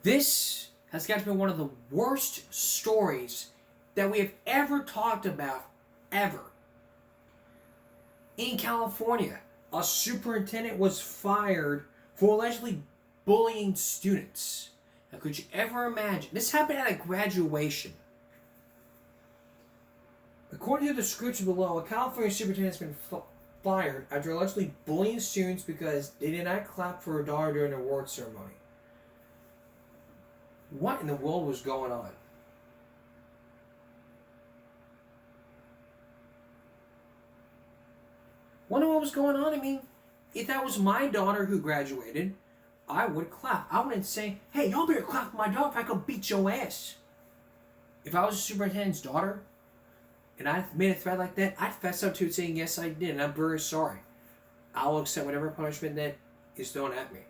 This has got to be one of the worst stories that we have ever talked about, ever. In California, a superintendent was fired for allegedly bullying students. Now, could you ever imagine? This happened at a graduation. According to the description below, a California superintendent has been fired after allegedly bullying students because they did not clap for a daughter during the award ceremony. What in the world was going on? Wonder what was going on? I mean, if that was my daughter who graduated, I would clap. I wouldn't say, hey, y'all better clap for my daughter if I could beat your ass. If I was a superintendent's daughter, and I made a threat like that, I'd fess up to it saying, yes, I did, and I'm very sorry. I'll accept whatever punishment that is thrown at me.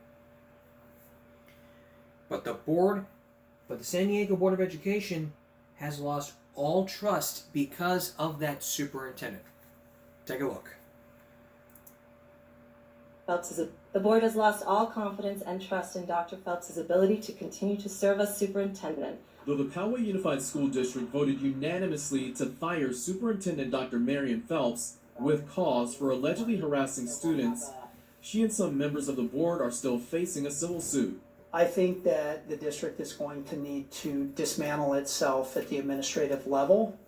But the San Diego Board of Education has lost all trust because of that superintendent. Take a look. The board has lost all confidence and trust in Dr. Phelps' ability to continue to serve as superintendent. Though the Poway Unified School District voted unanimously to fire Superintendent Dr. Marion Phelps with cause for allegedly harassing students, she and some members of the board are still facing a civil suit. I think that the district is going to need to dismantle itself at the administrative level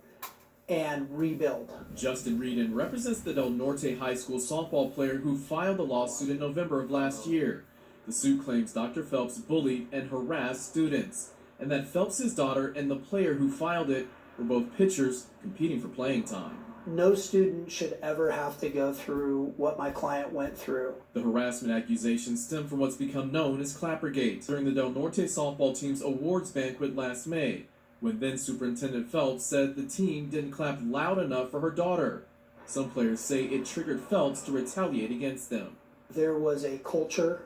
and rebuild. Justin Reedon represents the Del Norte High School softball player who filed the lawsuit in November of last year. The suit claims Dr. Phelps bullied and harassed students, and that Phelps' daughter and the player who filed it were both pitchers competing for playing time. No student should ever have to go through what my client went through. The harassment accusations stem from what's become known as Clappergate during the Del Norte softball team's awards banquet last May, when then Superintendent Phelps said the team didn't clap loud enough for her daughter. Some players say it triggered Phelps to retaliate against them. There was a culture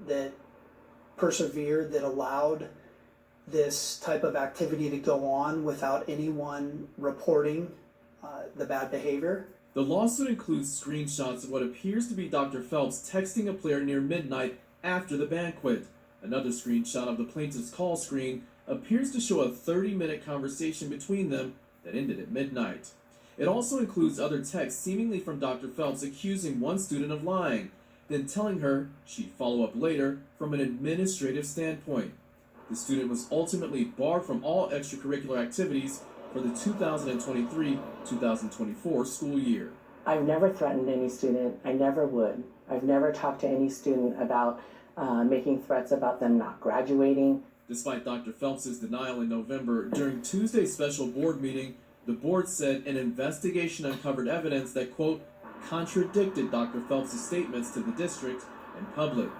that persevered, that allowed this type of activity to go on without anyone reporting the bad behavior. The lawsuit includes screenshots of what appears to be Dr. Phelps texting a player near midnight after the banquet. Another screenshot of the plaintiff's call screen appears to show a 30-minute conversation between them that ended at midnight. It also includes other texts seemingly from Dr. Phelps accusing one student of lying, then telling her she'd follow up later from an administrative standpoint. The student was ultimately barred from all extracurricular activities for the 2023-2024 school year. I've never threatened any student. I never would. I've never talked to any student about making threats about them not graduating. Despite Dr. Phelps' denial in November, during Tuesday's special board meeting, the board said an investigation uncovered evidence that, quote, contradicted Dr. Phelps' statements to the district and public,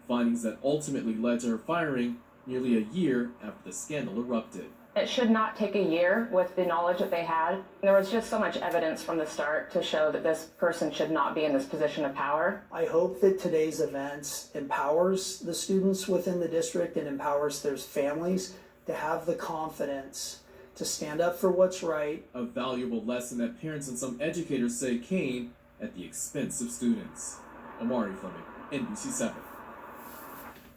findings that ultimately led to her firing nearly a year after the scandal erupted. It should not take a year with the knowledge that they had. There was just so much evidence from the start to show that this person should not be in this position of power. I hope that today's events empowers the students within the district and empowers their families to have the confidence to stand up for what's right. A valuable lesson that parents and some educators say came at the expense of students. Amari Fleming, NBC7.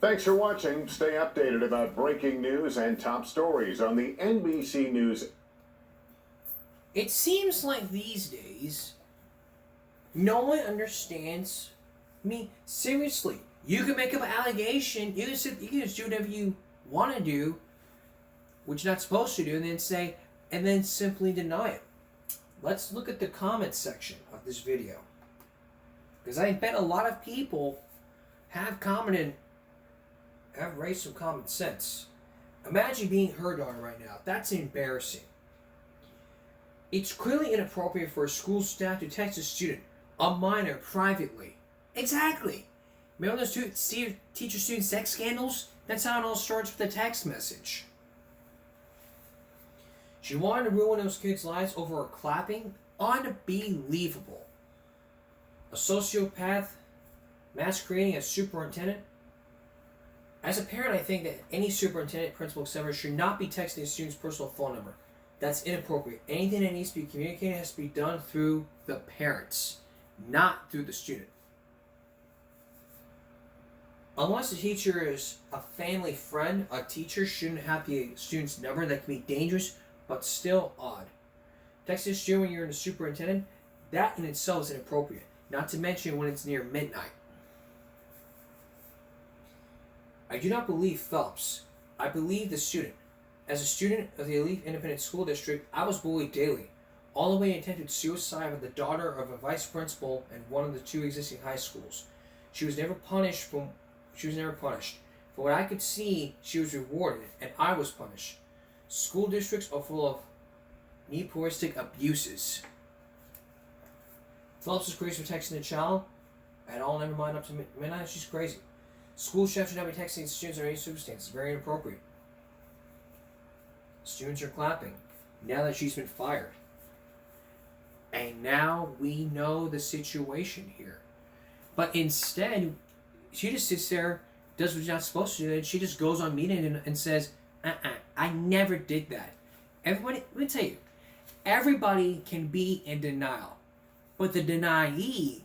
Thanks for watching. Stay updated about breaking news and top stories on the NBC News. It seems like these days, no one understands. I mean, seriously, you can make up an allegation. You can just do whatever you want to do, which you're not supposed to do, and then simply deny it. Let's look at the comments section of this video, because I bet a lot of people have commented. Have raised some common sense. Imagine being her daughter right now. That's embarrassing. It's clearly inappropriate for a school staff to text a student, a minor, privately. Exactly. Remember those two teacher-student sex scandals? That's how it all starts with a text message. She wanted to ruin those kids' lives over her clapping? Unbelievable. A sociopath masquerading as superintendent? As a parent, I think that any superintendent, principal, etc. should not be texting a student's personal phone number. That's inappropriate. Anything that needs to be communicated has to be done through the parents, not through the student. Unless the teacher is a family friend, a teacher shouldn't have the student's number. That can be dangerous, but still odd. Texting a student when you're the superintendent, that in itself is inappropriate. Not to mention when it's near midnight. I do not believe Phelps. I believe the student. As a student of the elite independent school district, I was bullied daily. All the way to attempted suicide with the daughter of a vice principal in one of the 2 existing high schools. She was never punished. For what I could see, she was rewarded, and I was punished. School districts are full of nepotistic abuses. Phelps is crazy for texting the child. At all, never mind up to midnight. She's crazy. School chefs should not be texting students under any circumstances. Very inappropriate. Students are clapping now that she's been fired. And now we know the situation here. But instead, she just sits there, does what she's not supposed to do, and she just goes on meeting and says, I never did that. Everybody, let me tell you, everybody can be in denial. But the deniee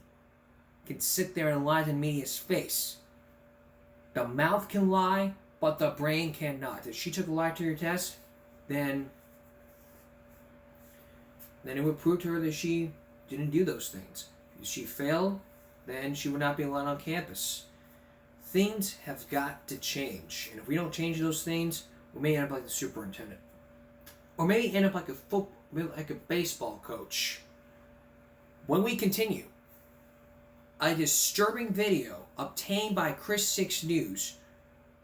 can sit there and lie to the media's face. The mouth can lie, but the brain cannot. If she took a lie to your test, then it would prove to her that she didn't do those things. If she failed, then she would not be allowed on campus. Things have got to change. And if we don't change those things, we may end up like the superintendent. Or maybe end up like a baseball coach. When we continue, a disturbing video obtained by Chris 6 News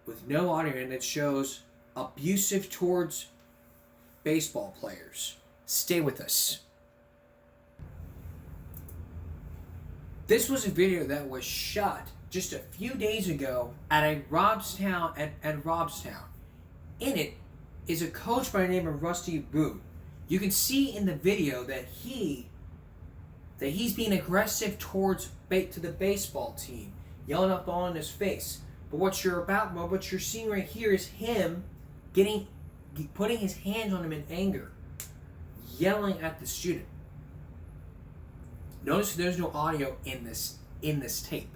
with no audio and that shows abusive towards baseball players. Stay with us. This was a video that was shot just a few days ago at Robstown. In it is a coach by the name of Rusty Boone. You can see in the video that he's being aggressive towards to the baseball team, yelling up all in his face. But what you're seeing right here is him putting his hands on him in anger, yelling at the student. Notice there's no audio in this tape.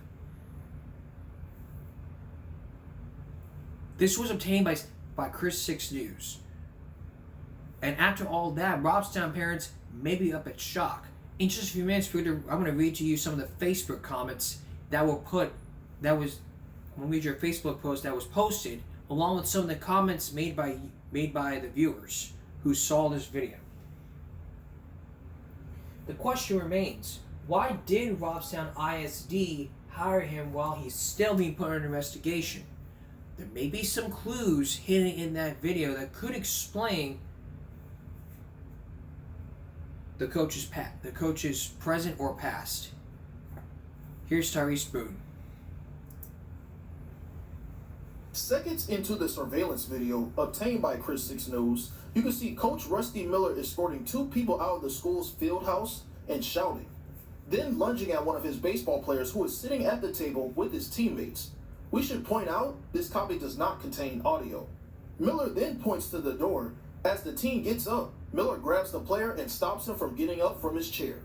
This was obtained by Chris 6 News. And after all that, Robstown parents may be up at shock. In just a few minutes, I'm going to read to you some of the Facebook comments I'm going to read your Facebook post that was posted, along with some of the comments made by the viewers who saw this video. The question remains, why did Robstown ISD hire him while he's still being put under investigation? There may be some clues hidden in that video that could explain the coach's present or past. Here's Tyrese Boone. Seconds into the surveillance video obtained by Chris 6 News, you can see Coach Rusty Miller escorting 2 people out of the school's field house and shouting, then lunging at one of his baseball players who is sitting at the table with his teammates. We should point out, this copy does not contain audio. Miller then points to the door. As the team gets up, Miller grabs the player and stops him from getting up from his chair.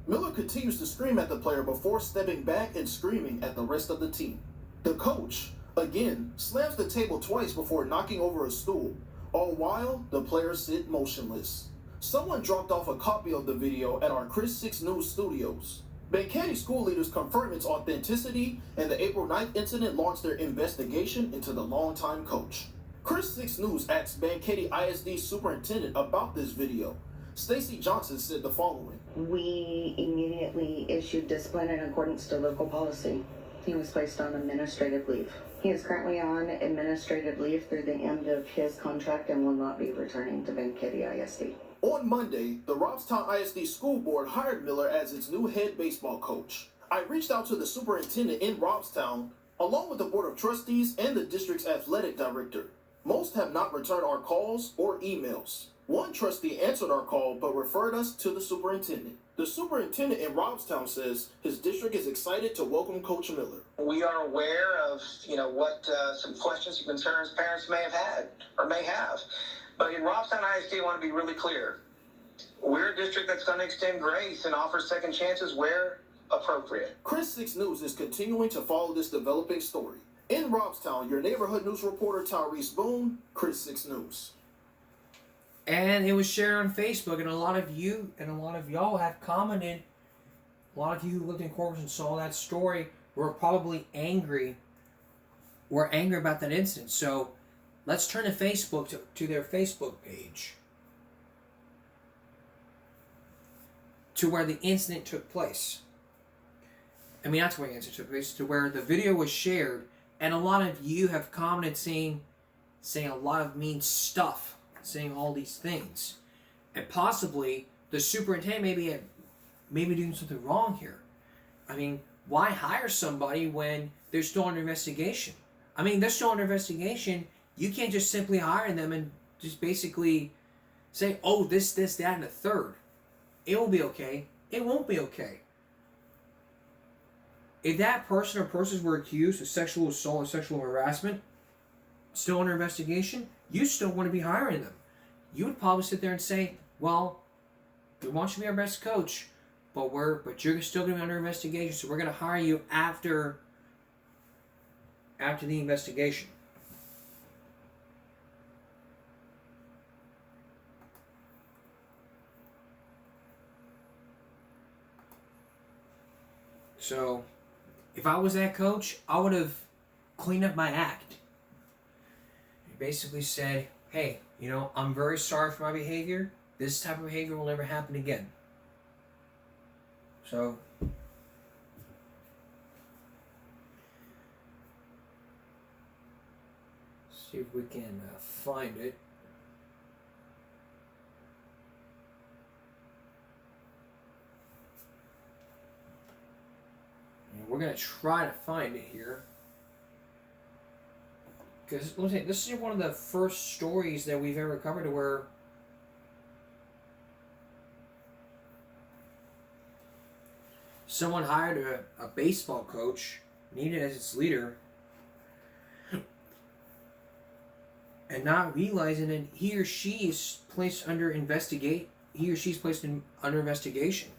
Miller continues to scream at the player before stepping back and screaming at the rest of the team. The coach, again, slams the table twice before knocking over a stool, all while the players sit motionless. Someone dropped off a copy of the video at our Chris 6 News studios. Banketti school leaders confirm its authenticity, and the April 9th incident launched their investigation into the longtime coach. Chris 6 News asked Banketti ISD superintendent about this video. Stacy Johnson said the following. We immediately issued discipline in accordance to local policy. He was placed on administrative leave. He is currently on administrative leave through the end of his contract and will not be returning to Banketti ISD. On Monday, the Robstown ISD School Board hired Miller as its new head baseball coach. I reached out to the superintendent in Robstown, along with the Board of Trustees and the district's athletic director. Most have not returned our calls or emails. One trustee answered our call but referred us to the superintendent. The superintendent in Robstown says his district is excited to welcome Coach Miller. We are aware of, what some questions and concerns parents may have had or may have. But in Robstown ISD, I want to be really clear. We're a district that's going to extend grace and offer second chances where appropriate. Chris 6 News is continuing to follow this developing story. In Robstown, your neighborhood news reporter Tyrese Boone, Chris 6 News. And it was shared on Facebook, and a lot of you and a lot of y'all have commented. A lot of you who lived in Corpus and saw that story were probably angry. Were angry about that incident. So let's turn to Facebook to their Facebook page, to where the incident took place. I mean, not to where the incident took place, to where the video was shared, and a lot of you have commented saying a lot of mean stuff, saying all these things, and possibly the superintendent maybe doing something wrong here. I mean, why hire somebody when they're still under investigation? I mean, they're still under investigation. You can't just simply hire them and just basically say, oh, this, that, and the third. It will be okay. It won't be okay. If that person or persons were accused of sexual assault or sexual harassment, still under investigation, you still want to be hiring them. You would probably sit there and say, well, we want you to be our best coach, but you're still going to be under investigation, so we're going to hire you after the investigation. So, if I was that coach, I would have cleaned up my act. He basically said, hey, I'm very sorry for my behavior. This type of behavior will never happen again. So, see if we can find it. And we're going to try to find it here. Because, this is one of the first stories that we've ever covered where someone hired a baseball coach, needed as its leader, and not realizing that he or she is placed under investigation. He or she's placed under investigation.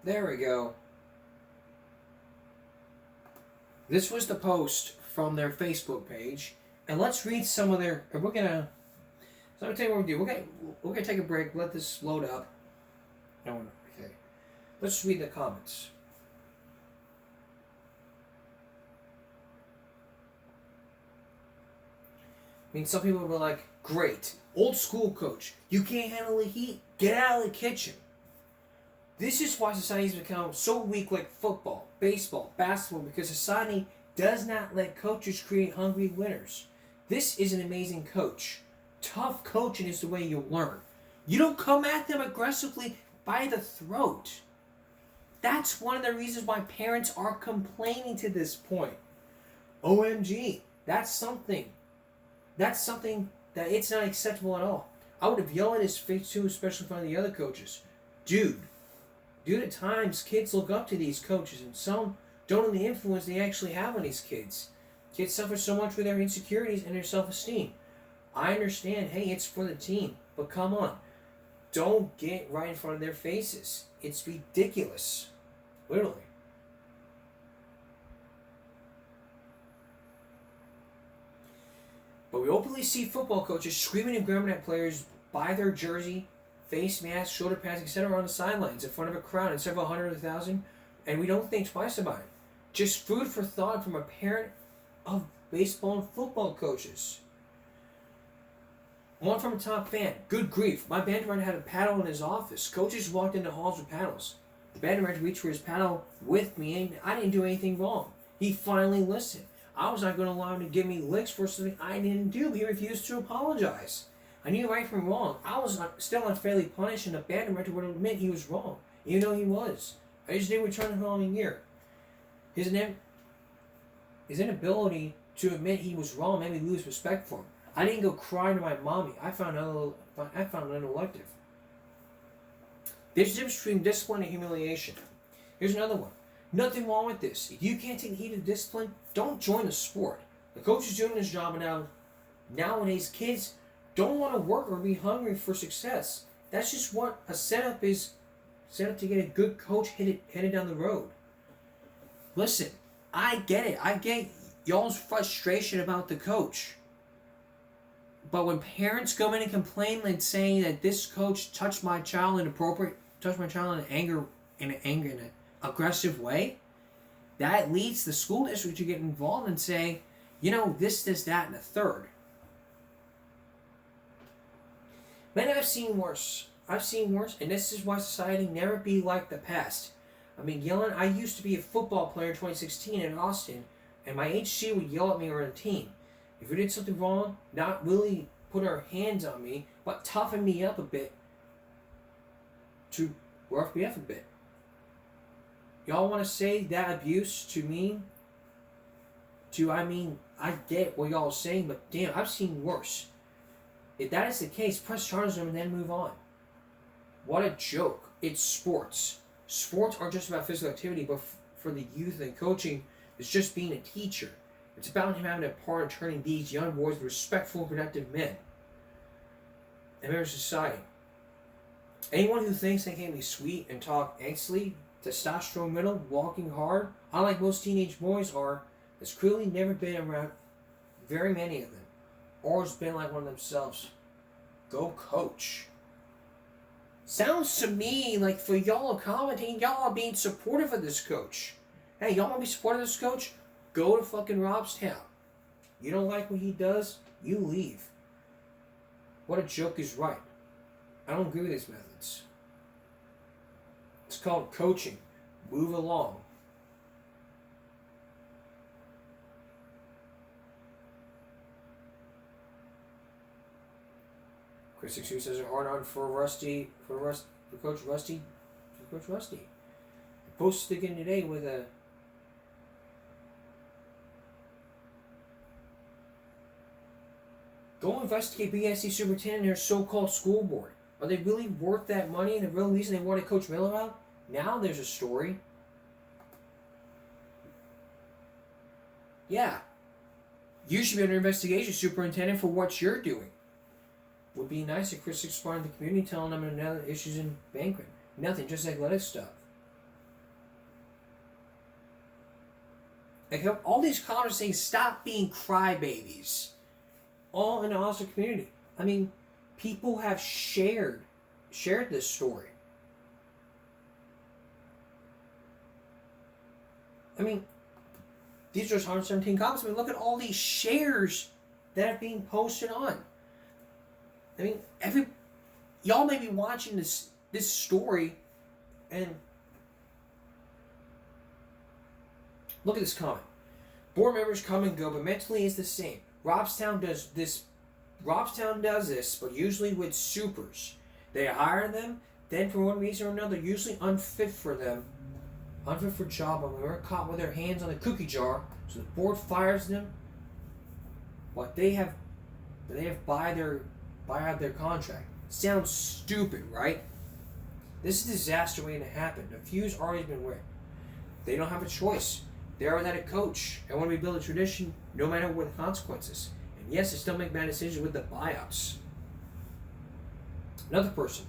There we go. This was the post from their Facebook page, and let's read some of their. We're gonna. So I'm gonna tell you what we do. We're gonna take a break. Let this load up. No, okay. Let's read the comments. I mean, some people were like, "Great, old school coach. You can't handle the heat. Get out of the kitchen." This is why society has become so weak, like football, baseball, basketball, because society does not let coaches create hungry winners. This is an amazing coach. Tough coaching is the way you learn. You don't come at them aggressively by the throat. That's one of the reasons why parents are complaining to this point. OMG, that's something that it's not acceptable at all. I would have yelled at his face too, especially in front of the other coaches. Dude, at times kids look up to these coaches, and some don't know the influence they actually have on these kids. Kids suffer so much with their insecurities and their self-esteem. I understand, hey, it's for the team, but come on. Don't get right in front of their faces. It's ridiculous. Literally. But we openly see football coaches screaming and grabbing at players by their jersey, face masks, shoulder pads, etc. on the sidelines in front of a crowd and several hundred thousand, and we don't think twice about it. Just food for thought from a parent of baseball and football coaches. One from a top fan. Good grief. My band director had a paddle in his office. Coaches walked into halls with paddles. The band director reached for his paddle with me, and I didn't do anything wrong. He finally listened. I was not going to allow him to give me licks for something I didn't do. He refused to apologize. I knew right from wrong. I was still unfairly punished, and the band director would admit he was wrong, even though he was. I just didn't return the following year. His inability to admit he was wrong made me lose respect for him. I didn't go crying to my mommy. I found an elective. There's a difference between discipline and humiliation. Here's another one. Nothing wrong with this. If you can't take the heat of discipline, don't join the sport. The coach is doing his job, and nowadays kids don't want to work or be hungry for success. That's just what a setup is. Set up to get a good coach headed down the road. Listen, I get it. I get y'all's frustration about the coach. But when parents go in and complain and saying that this coach touched my child in an aggressive way, that leads the school district to get involved and say, this, that, and the third. Man, I've seen worse. And this is why society never be like the past. I mean, yelling. I used to be a football player in 2016 in Austin, and my HC would yell at me or a team. If we did something wrong, not really put our hands on me, but toughen me up a bit to rough me up a bit. Y'all want to say that abuse to me? I get what y'all are saying, but damn, I've seen worse. If that is the case, press charges and then move on. What a joke. It's sports. Sports aren't just about physical activity, but for the youth and coaching, it's just being a teacher. It's about him having a part in turning these young boys into respectful, productive men and members of society. Anyone who thinks they can be sweet and talk angsty, testosterone middle, walking hard, unlike most teenage boys are, has clearly never been around very many of them, or has been like one of themselves. Go coach. Sounds to me like for y'all commenting, y'all are being supportive of this coach. Hey, y'all want to be supportive of this coach? Go to fucking Robstown. You don't like what he does? You leave. What a joke is right. I don't agree with his methods. It's called coaching. Move along. Chris 62 says a hard on for Coach Rusty. I posted again today with a go investigate BSC superintendent and their so-called school board. Are they really worth that money and the real reason they wanted Coach Miller out? Now there's a story. Yeah. You should be under investigation, superintendent, for what you're doing. Would be nice if Chris responded to the community telling them another issues in banquet. Nothing, just athletic stuff. Like all these comments saying stop being crybabies. All in the Austin community. I mean, people have shared this story. I mean, these are 117 comments. I mean, look at all these shares that are being posted on. I mean, y'all may be watching this story, and look at this comment. Board members come and go, but mentally is the same. Robstown does this, but usually with supers. They hire them, then for one reason or another, usually unfit for job, and we were caught with their hands on the cookie jar, so the board fires them. What they have buy out their contract. Sounds stupid, right? This is a disaster waiting to happen. The fuse already been lit. They don't have a choice. They're without a coach. They want to rebuild a tradition no matter what the consequences. And yes, they still make bad decisions with the buyouts. Another person.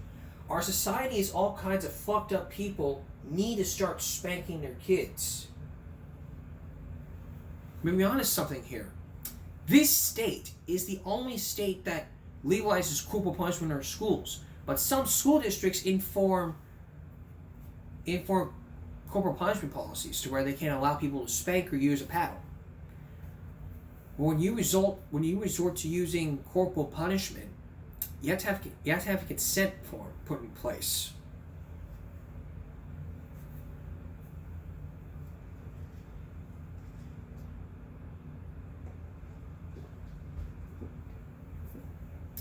Our society is all kinds of fucked up people need to start spanking their kids. Let me be honest something here. This state is the only state that legalizes corporal punishment in our schools. But some school districts inform corporal punishment policies to where they can't allow people to spank or use a paddle. When you resort to using corporal punishment, you have to have a consent form put in place.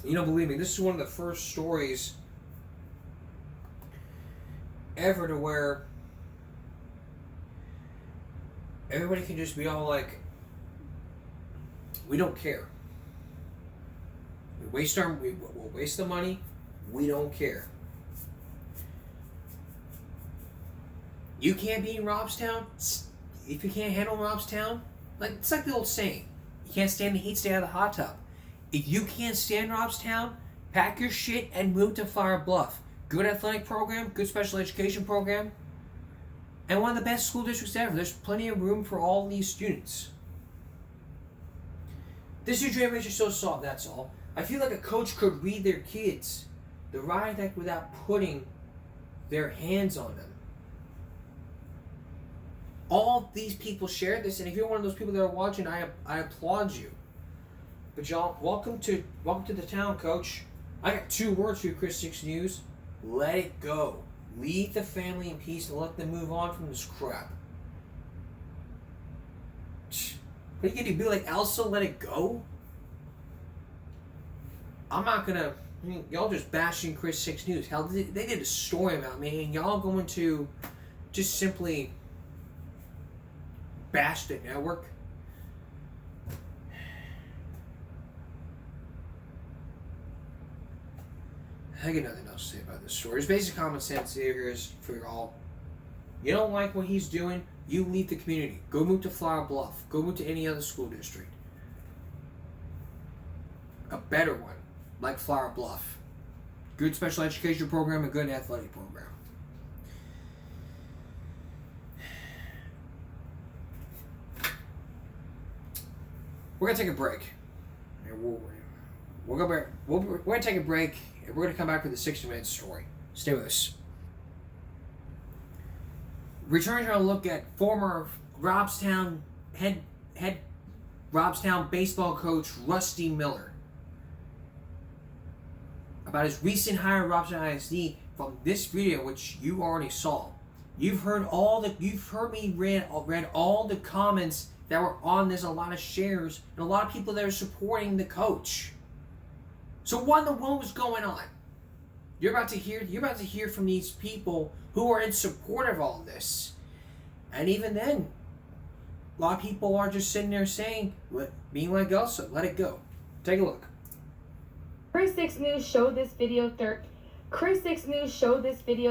You know, believe me, this is one of the first stories ever to where everybody can just be all like, we don't care. We'll waste the money. We don't care. You can't be in Robstown. If you can't handle Robstown, it's like the old saying, you can't stand the heat, stay out of the hot tub. If you can't stand Robstown, pack your shit and move to Flower Bluff. Good athletic program, good special education program, and one of the best school districts ever. There's plenty of room for all these students. This new generation is so soft, that's all. I feel like a coach could read their kids the riot act without putting their hands on them. All these people share this, and if you're one of those people that are watching, I applaud you. But y'all, welcome to the town, Coach. I got 2 words for you, Chris 6 News. Let it go. Leave the family in peace and let them move on from this crap. What are you gonna do? Be like Elsa? Let it go? I'm not gonna. I mean, y'all just bashing Chris 6 News. Hell, they did a story about me, and y'all going to just simply bash the network? I got nothing else to say about this story. It's basic common sense here is for y'all. You don't like what he's doing, you leave the community. Go move to Flower Bluff. Go move to any other school district. A better one, like Flower Bluff. Good special education program, a good athletic program. We're gonna take a break. We're gonna take a break, and we're gonna come back with a 60-minute story. Stay with us. Returning to look at former Robstown head Robstown baseball coach Rusty Miller about his recent hire at Robstown ISD. From this video, which you already saw, you've heard me read all the comments that were on this, a lot of shares, and a lot of people that are supporting the coach. So what in the world was going on? You're about to hear from these people who are in support of all this. And even then, a lot of people are just sitting there saying, being like Elsa, let it go. Take a look. Chris 6 News showed this video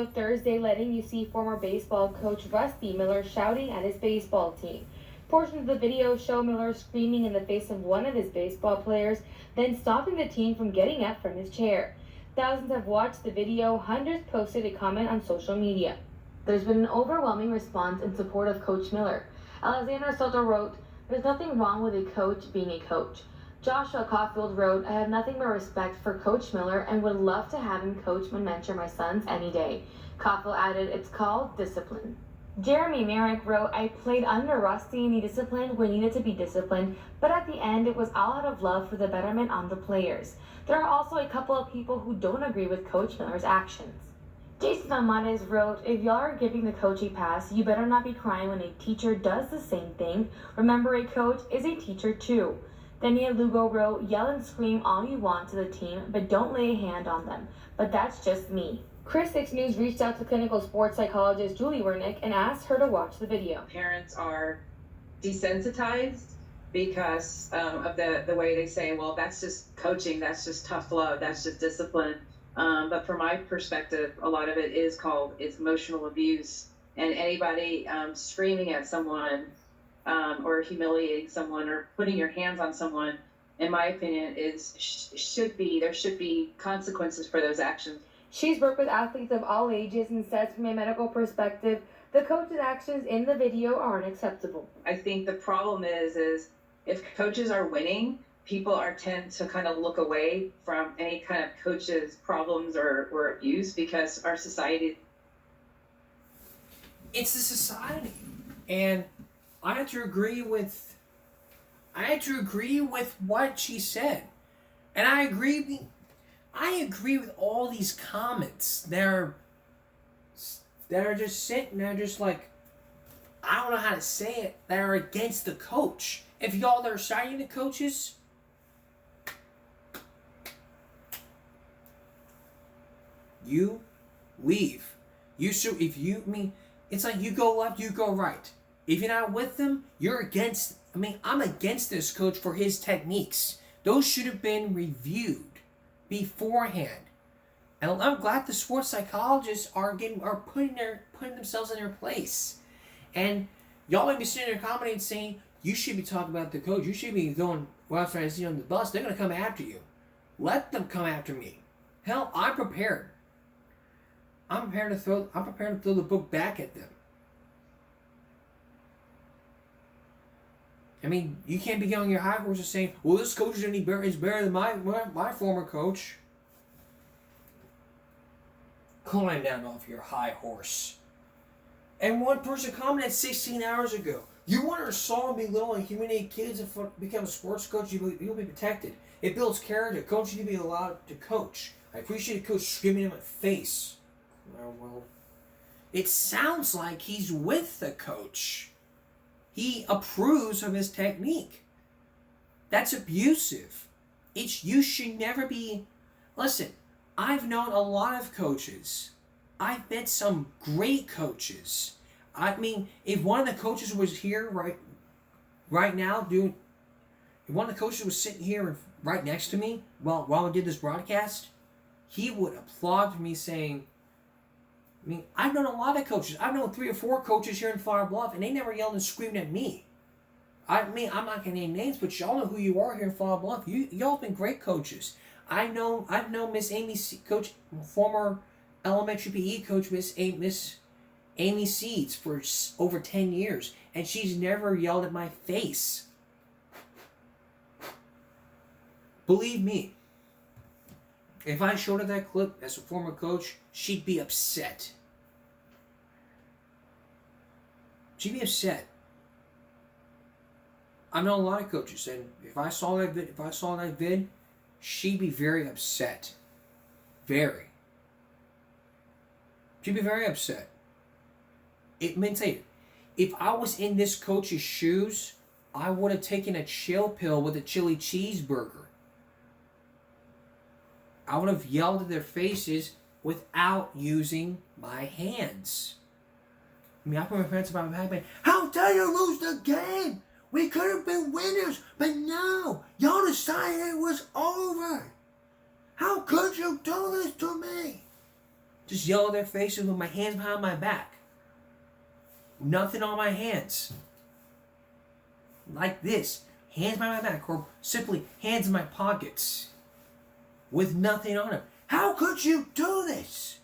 Thursday, letting you see former baseball coach Rusty Miller shouting at his baseball team. Portions of the video show Miller screaming in the face of one of his baseball players, then stopping the team from getting up from his chair. Thousands have watched the video, hundreds posted a comment on social media. There's been an overwhelming response in support of Coach Miller. Alexander Soto wrote, "There's nothing wrong with a coach being a coach." Joshua Caulfield wrote, "I have nothing but respect for Coach Miller and would love to have him coach and mentor my sons any day." Caulfield added, "It's called discipline." Jeremy Merrick wrote, "I played under Rusty and he disciplined when needed to be disciplined, but at the end it was all out of love for the betterment on the players." There are also a couple of people who don't agree with Coach Miller's actions. Jason Almanes wrote, "If y'all are giving the coach a pass, you better not be crying when a teacher does the same thing. Remember, a coach is a teacher too." Dania Lugo wrote, "Yell and scream all you want to the team, but don't lay a hand on them. But that's just me." Chris 6 News reached out to clinical sports psychologist Julie Wernick and asked her to watch the video. Parents are desensitized because of the way they say, well, that's just coaching, that's just tough love, that's just discipline. But from my perspective, a lot of it is emotional abuse. And anybody screaming at someone or humiliating someone or putting your hands on someone, in my opinion, there should be consequences for those actions. She's worked with athletes of all ages and says from a medical perspective, the coach's actions in the video are unacceptable. I think the problem is if coaches are winning, people tend to kind of look away from any kind of coach's problems or abuse because our society. It's the society. And I have to agree with what she said. And I agree with all these comments that are just sitting there just like, I don't know how to say it, that are against the coach. If y'all that are citing the coaches, you leave. It's like you go left, you go right. If you're not with them, you're against. I'm against this coach for his techniques. Those should have been reviewed beforehand. And I'm glad the sports psychologists are putting themselves in their place. And y'all might be sitting there commenting saying, you should be talking about the coach. You should be going, well, I'm trying to see you on the bus. They're going to come after you. Let them come after me. Hell, I'm prepared. I'm prepared to throw the book back at them. You can't be on your high horse and saying, well, this coach is better than my former coach. Climb down off your high horse. And one person commented 16 hours ago, you want to assault, belittle, and humiliate kids and become a sports coach, you'll be protected. It builds character. Coaches need to be allowed to coach. I appreciate a coach screaming in my face. Well, it sounds like he's with the coach. He approves of his technique. That's abusive. You should never be... Listen, I've known a lot of coaches. I've met some great coaches. If one of the coaches was here right now if one of the coaches was sitting here right next to me while I did this broadcast, he would applaud me saying, I've known a lot of coaches. I've known 3 or 4 coaches here in Flower Bluff, and they never yelled and screamed at me. I'm not gonna name names, but y'all know who you are here in Flower Bluff. Y'all have been great coaches. I've known Miss Amy coach, former elementary PE coach, Miss Amy Seeds for over 10 years, and she's never yelled at my face. Believe me, if I showed her that clip as a former coach, she'd be upset. She'd be upset. I know a lot of coaches, and if I saw that vid, she'd be very upset. Very. She'd be very upset. If I was in this coach's shoes, I would have taken a chill pill with a chili cheeseburger. I would have yelled at their faces without using my hands. I put my pants about my back. How dare you lose the game? We could have been winners, but no, y'all decided it was over. How could you do this to me? Just yell at their faces with my hands behind my back. Nothing on my hands. Like this. Hands behind my back, or simply hands in my pockets. With nothing on them. How could you do this?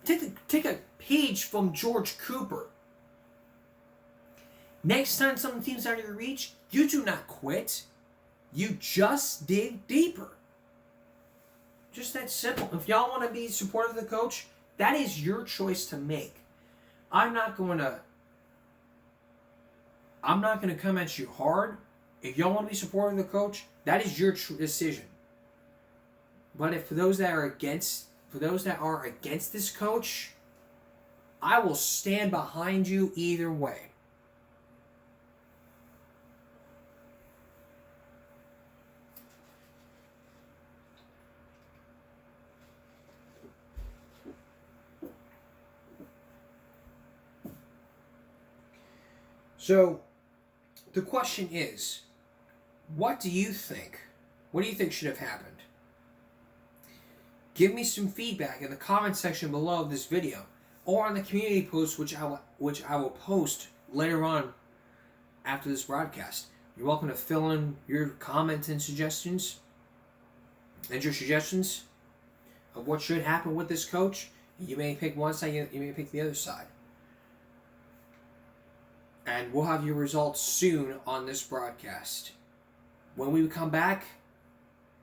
Take a page from George Cooper. Next time something seems out of your reach, you do not quit. You just dig deeper. Just that simple. If y'all want to be supportive of the coach, that is your choice to make. I'm not going to come at you hard. If y'all want to be supportive of the coach, that is your decision. But for those that are against this coach, I will stand behind you either way. So, the question is, what do you think? What do you think should have happened? Give me some feedback in the comment section below this video, or on the community post, which I will post later on after this broadcast. You're welcome to fill in your comments and suggestions, of what should happen with this coach. You may pick one side, you may pick the other side. And we'll have your results soon on this broadcast. When we come back,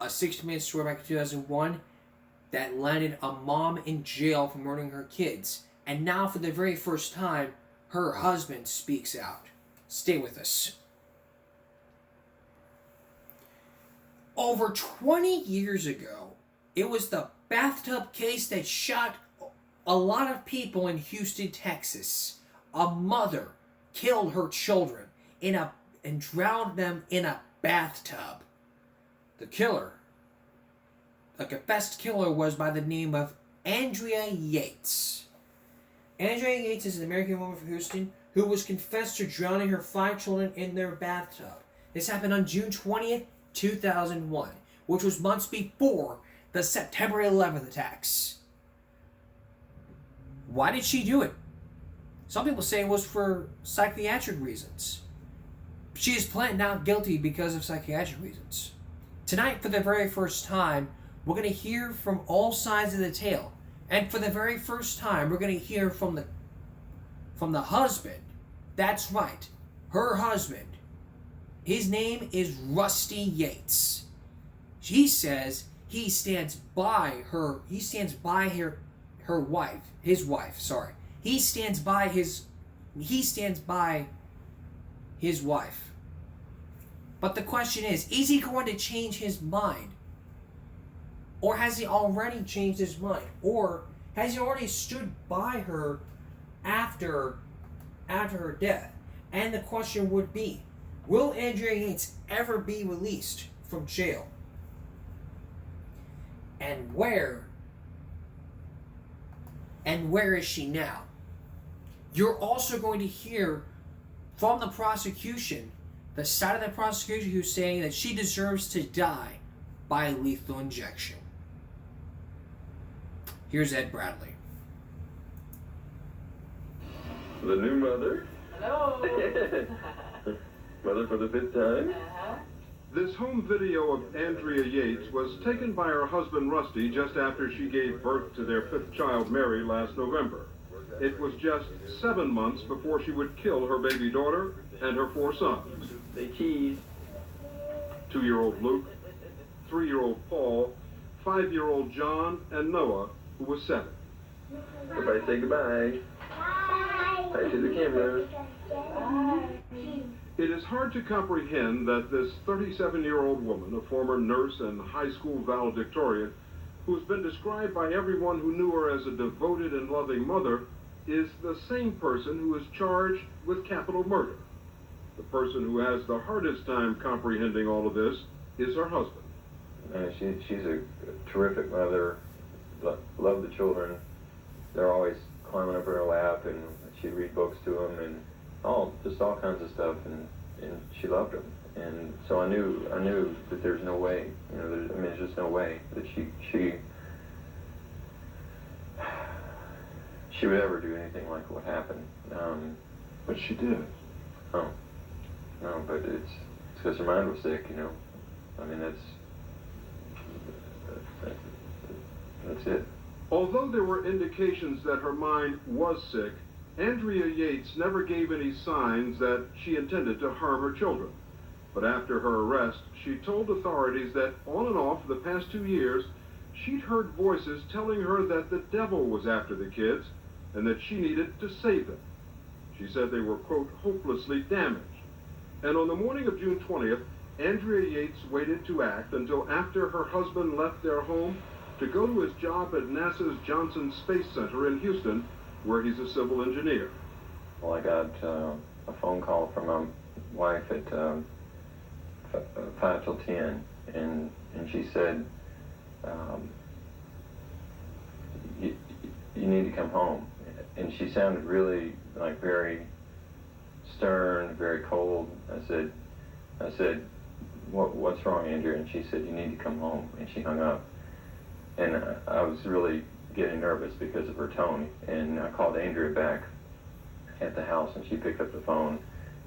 a 60-minute story back in 2001 that landed a mom in jail for murdering her kids. And now, for the very first time, her husband speaks out. Stay with us. Over 20 years ago, it was the bathtub case that shot a lot of people in Houston, Texas. A mother killed her children and drowned them in a bathtub. The killer a confessed killer was by the name of Andrea Yates. Andrea Yates is an American woman from Houston who was confessed to drowning her 5 children in their bathtub. This happened on June 20th, 2001, which was months before the September 11th attacks. Why did she do it? Some people say it was for psychiatric reasons. She is pled not guilty because of psychiatric reasons. Tonight, for the very first time, we're going to hear from all sides of the tale. And for the very first time, we're going to hear from the husband. That's right, her husband. His name is Rusty Yates. He says he stands by her. He stands by her wife. His wife. Sorry. He stands by his wife. But the question is he going to change his mind? Or has he already changed his mind? Or has he already stood by her after her death? And the question would be, will Andrea Yates ever be released from jail? And where is she now? You're also going to hear from the prosecution, the side of the prosecution who's saying that she deserves to die by lethal injection. Here's Ed Bradley. The new mother. Hello. Mother for the 5th time. Uh-huh. This home video of Andrea Yates was taken by her husband Rusty just after she gave birth to their 5th child, Mary, last November. It was just 7 months before she would kill her baby daughter and her 4 sons. They cheese. 2-year-old Luke, 3-year-old Paul, 5-year-old John, and Noah, who was 7. Everybody say goodbye. Bye to the camera. It is hard to comprehend that this 37-year-old woman, a former nurse and high school valedictorian, who's been described by everyone who knew her as a devoted and loving mother, is the same person who is charged with capital murder. The person who has the hardest time comprehending all of this is her husband. She's a terrific mother, loved the children. They're always climbing up in her lap, and she'd read books to them, and all kinds of stuff, and she loved them. And so I knew that there's no way, there's just no way that she would ever do anything like what happened. But she did. Oh, no, but it's because her mind was sick, I mean, that's it. Although there were indications that her mind was sick, Andrea Yates never gave any signs that she intended to harm her children. But after her arrest, she told authorities that on and off the past 2 years, she'd heard voices telling her that the devil was after the kids and that she needed to save them. She said they were, quote, hopelessly damaged. And on the morning of June 20th, Andrea Yates waited to act until after her husband left their home to go to his job at NASA's Johnson Space Center in Houston, where he's a civil engineer. Well, I got a phone call from my wife at 5 till 10, and she said, you need to come home. And she sounded really very stern, very cold. I said, what's wrong, Andrea? And she said, you need to come home. And she hung up. And I was really getting nervous because of her tone. And I called Andrea back at the house, and she picked up the phone.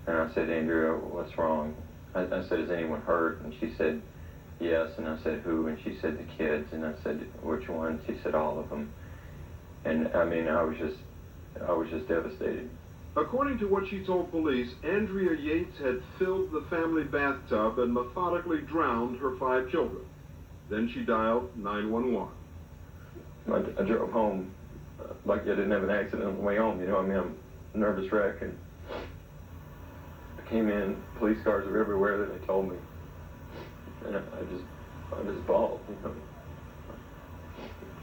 And I said, Andrea, what's wrong? I said, is anyone hurt? And she said, yes. And I said, who? And she said, the kids. And I said, which ones? She said, all of them. And I mean, I was just devastated. According to what she told police, Andrea Yates had filled the family bathtub and methodically drowned her 5 children. Then she dialed 911. I drove home like I didn't have an accident on the way home, I'm a nervous wreck, and I came in, police cars were everywhere that they told me, and I just bawled,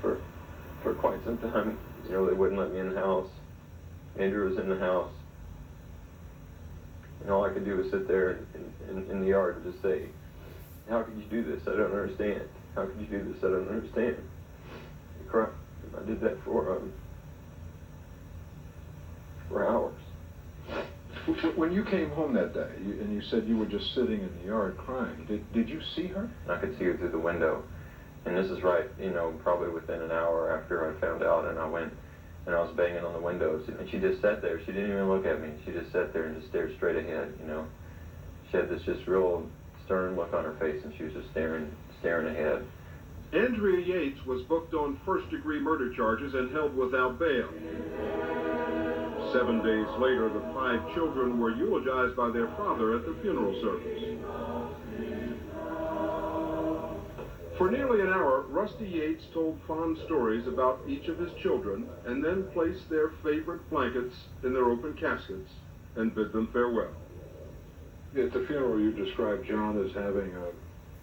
for quite some time. They wouldn't let me in the house. Andrew was in the house, and all I could do was sit there in the yard and just say, how could you do this? I don't understand. how could you do this? I don't understand. He cried. I did that for hours. When you came home that day, and you said you were just sitting in the yard crying, did you see her? I could see her through the window. And this is right, probably within an hour after I found out, and I went and I was banging on the windows, and she just sat there. She didn't even look at me. She just sat there and just stared straight ahead, She had this just real stern look on her face, and she was just staring ahead. Andrea Yates was booked on first-degree murder charges and held without bail. 7 days later, the 5 children were eulogized by their father at the funeral service. For nearly an hour, Rusty Yates told fond stories about each of his children and then placed their favorite blankets in their open caskets and bid them farewell. At the funeral, you described John as having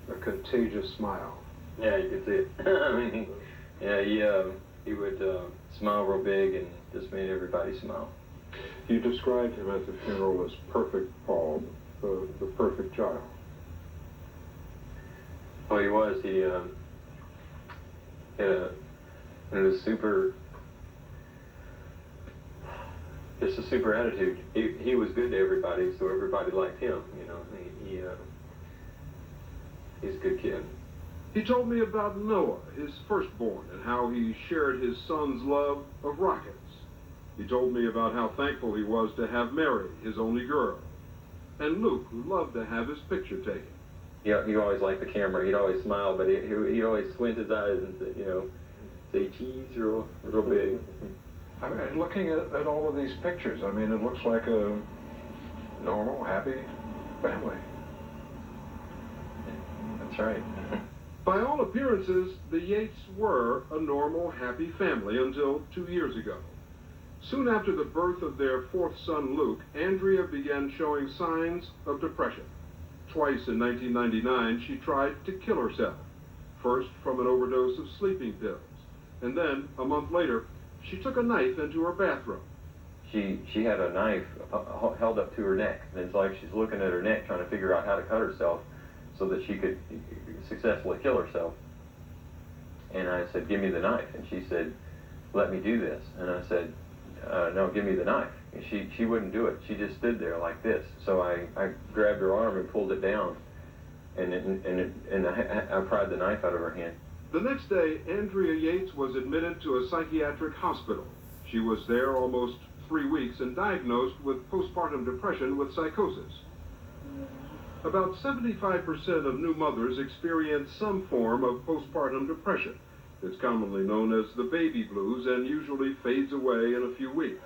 a contagious smile. Yeah, you could see it. I mean, he would smile real big and just made everybody smile. You described him at the funeral as perfect Paul, the perfect child. Well, he was. He had a super, just a super attitude. He was good to everybody, so everybody liked him. He's a good kid. He told me about Noah, his firstborn, and how he shared his son's love of rockets. He told me about how thankful he was to have Mary, his only girl, and Luke, who loved to have his picture taken. He always liked the camera. He'd always smile, but he always squint his eyes and say cheese real big. I mean, looking at all of these pictures, I mean, it looks like a normal, happy family. That's right. By all appearances, the Yates were a normal, happy family until 2 years ago. Soon after the birth of their 4th son, Luke, Andrea began showing signs of depression. Twice in 1999, she tried to kill herself. First from an overdose of sleeping pills, and then, a month later, she took a knife into her bathroom. She had a knife held up to her neck, and it's like she's looking at her neck trying to figure out how to cut herself so that she could successfully kill herself. And I said, give me the knife. And she said, let me do this. And I said, no, give me the knife. And she wouldn't do it. She just stood there like this. So I grabbed her arm and pulled it down, and I pried the knife out of her hand. The next day, Andrea Yates was admitted to a psychiatric hospital. She was there almost 3 weeks and diagnosed with postpartum depression with psychosis. About 75% of new mothers experience some form of postpartum depression. It's commonly known as the baby blues and usually fades away in a few weeks.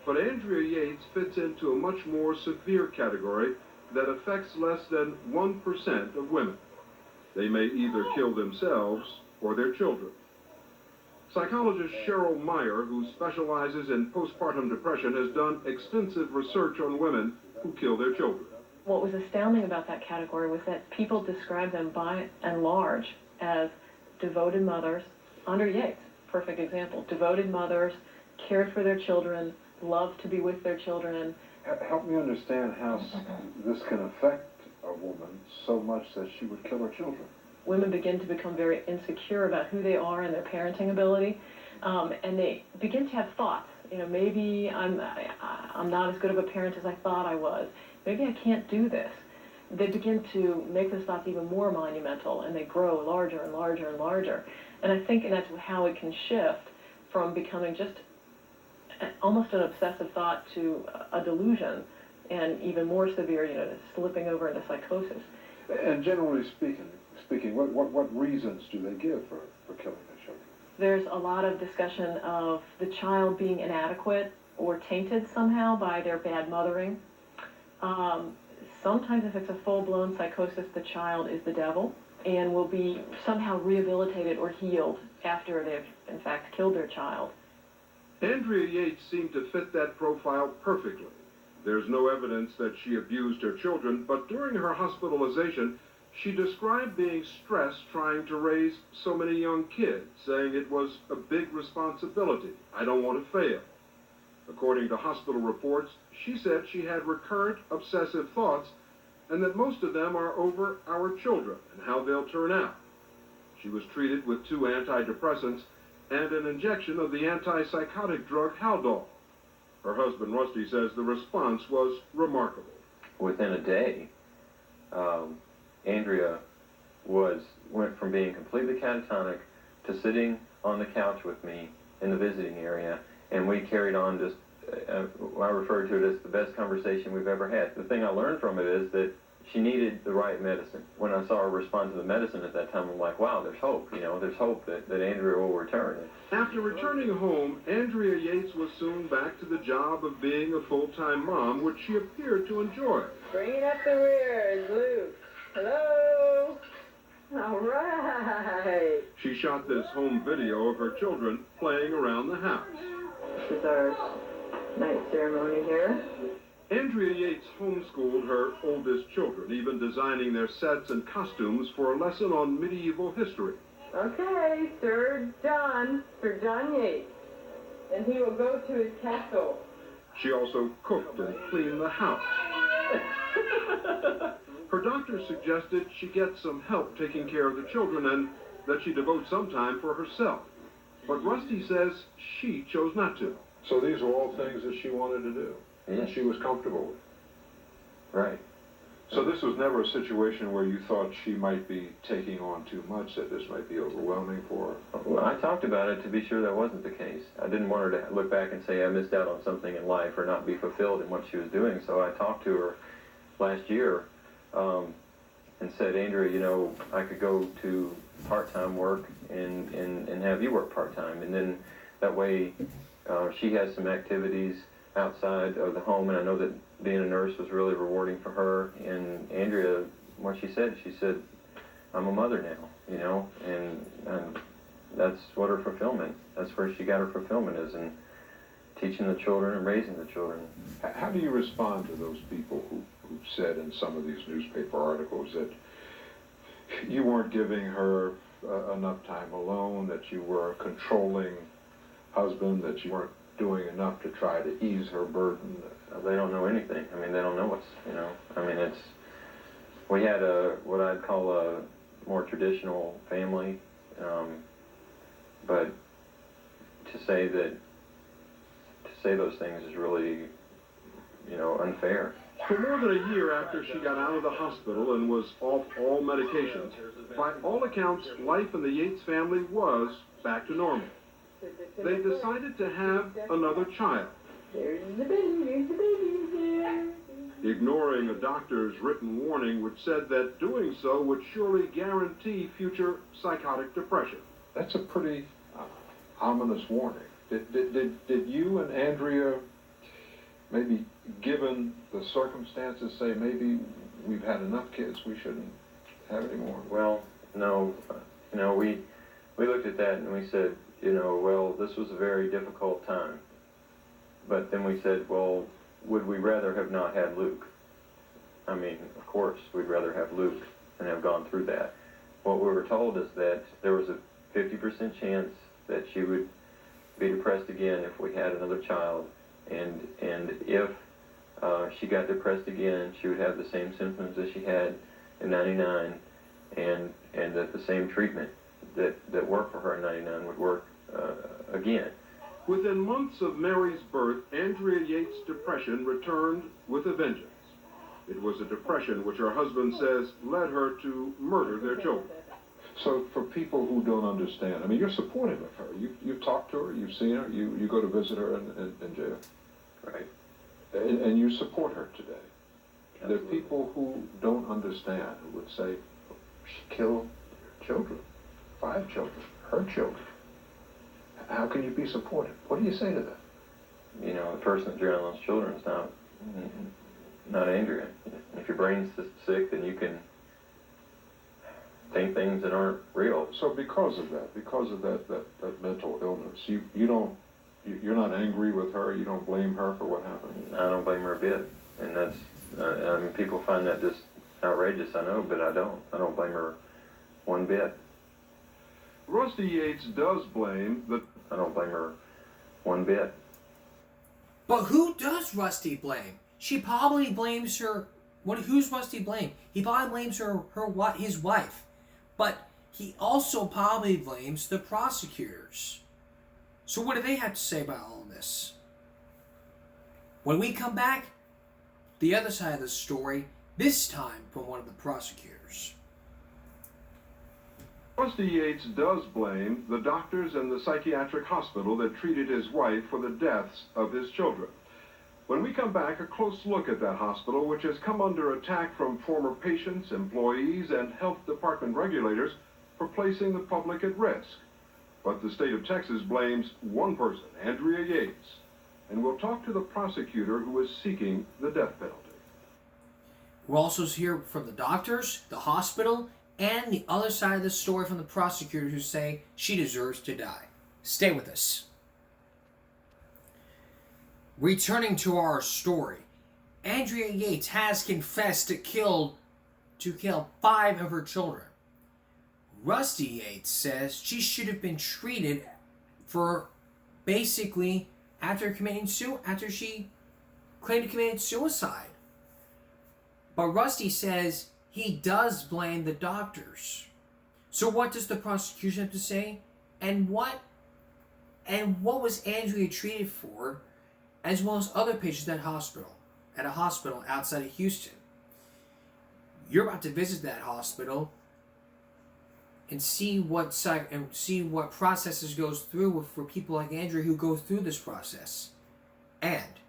But Andrea Yates fits into a much more severe category that affects less than 1% of women. They may either kill themselves or their children. Psychologist Cheryl Meyer, who specializes in postpartum depression, has done extensive research on women who kill their children. What was astounding about that category was that people described them by and large as devoted mothers. Andrea Yates, perfect example. Devoted mothers, cared for their children, loved to be with their children. Help me understand how this can affect a woman so much that she would kill her children. Women begin to become very insecure about who they are and their parenting ability, and they begin to have thoughts. Maybe I'm not as good of a parent as I thought I was. Maybe I can't do this. They begin to make those thoughts even more monumental, and they grow larger and larger and larger. And I think that's how it can shift from becoming just almost an obsessive thought to a delusion, and even more severe, slipping over into psychosis. And generally speaking, what reasons do they give for killing their children? There's a lot of discussion of the child being inadequate or tainted somehow by their bad mothering. Sometimes if it's a full-blown psychosis, the child is the devil and will be somehow rehabilitated or healed after they've, in fact, killed their child. Andrea Yates seemed to fit that profile perfectly. There's no evidence that she abused her children, but during her hospitalization, she described being stressed trying to raise so many young kids, saying it was a big responsibility. I don't want to fail. According to hospital reports, she said she had recurrent obsessive thoughts and that most of them are over our children and how they'll turn out. She was treated with 2 antidepressants and an injection of the antipsychotic drug Haldol. Her husband, Rusty, says the response was remarkable. Within a day, Andrea went from being completely catatonic to sitting on the couch with me in the visiting area, and we carried on just, I refer to it as the best conversation we've ever had. The thing I learned from it is that she needed the right medicine. When I saw her respond to the medicine at that time, I'm like, wow, there's hope. You know, there's hope that Andrea will return. After returning home, Andrea Yates was soon back to the job of being a full-time mom, which she appeared to enjoy. Bringing up the rear is Luke. Hello? All right. She shot this home video of her children playing around the house. This is our night ceremony here. Andrea Yates homeschooled her oldest children, even designing their sets and costumes for a lesson on medieval history. Okay, Sir John Yates. And he will go to his castle. She also cooked and cleaned the house. Her doctor suggested she get some help taking care of the children and that she devote some time for herself. But Rusty says she chose not to. So these are all things that she wanted to do. Yeah. She was comfortable with. Right. So this was never a situation where you thought she might be taking on too much, that this might be overwhelming for her? Well, I talked about it to be sure that wasn't the case. I didn't want her to look back and say I missed out on something in life or not be fulfilled in what she was doing. So I talked to her last year and said, Andrea, you know, I could go to part-time work and have you work part-time. And then that way she has some activities outside of the home, and I know that being a nurse was really rewarding for her. And Andrea, what she said, I'm a mother now, you know, and that's what her fulfillment, that's where she got her fulfillment is, in teaching the children and raising the children. How do you respond to those people who said in some of these newspaper articles that you weren't giving her enough time alone, that you were a controlling husband, that you weren't doing enough to try to ease her burden? They don't know anything. I mean, they don't know what's, you know, I mean, we had what I'd call a more traditional family, but to say those things is really, you know, unfair. For more than a year after she got out of the hospital and was off all medications, by all accounts, life in the Yates family was back to normal. They decided to have another child. There's the baby, Ignoring a doctor's written warning which said that doing so would surely guarantee future psychotic depression. That's a pretty ominous warning. Did you and Andrea, maybe given the circumstances, say maybe we've had enough kids, we shouldn't have any more? Well, no. You know, we looked at that and we said, you know, well, this was a very difficult time. But then we said, well, would we rather have not had Luke? I mean, of course, we'd rather have Luke and have gone through that. What we were told is that there was a 50% chance that she would be depressed again if we had another child. And if she got depressed again, she would have the same symptoms that she had in 99, and that the same treatment that worked for her in 99 would work again. Within months of Mary's birth, Andrea Yates' depression returned with a vengeance. It was a depression which her husband says led her to murder their children. So for people who don't understand, I mean, you're supportive of her. You've talked to her, you've seen her, you go to visit her in jail. Right. And you support her today. Absolutely. There are people who don't understand, who would say, she killed children, 5 children, her children. How can you be supportive? What do you say to them? You know, the person that drowned those children is not Andrea. If your brain's sick, then you can think things that aren't real. So because of that mental illness, you're not angry with her, you don't blame her for what happened? I don't blame her a bit. And that's, I mean, people find that just outrageous, I know, but I don't blame her one bit. Rusty Yates does blame the... I don't blame her one bit. But who does Rusty blame? She probably blames her. Who's Rusty blame? He probably blames his wife. But he also probably blames the prosecutors. So what do they have to say about all of this? When we come back, the other side of the story, this time from one of the prosecutors. Rusty Yates does blame the doctors and the psychiatric hospital that treated his wife for the deaths of his children. When we come back, a close look at that hospital, which has come under attack from former patients, employees, and health department regulators for placing the public at risk. But the state of Texas blames one person, Andrea Yates, and we'll talk to the prosecutor who is seeking the death penalty. We'll also hear from the doctors, the hospital, and the other side of the story from the prosecutors who say she deserves to die. Stay with us. Returning to our story, Andrea Yates has confessed to kill 5 of her children. Rusty Yates says she should have been treated for basically after she claimed to committed suicide. But Rusty says he does blame the doctors. So what does the prosecution have to say? And what was Andrea treated for, as well as other patients at a hospital outside of Houston? You're about to visit that hospital and see what processes goes through for people like Andrea who go through this process. And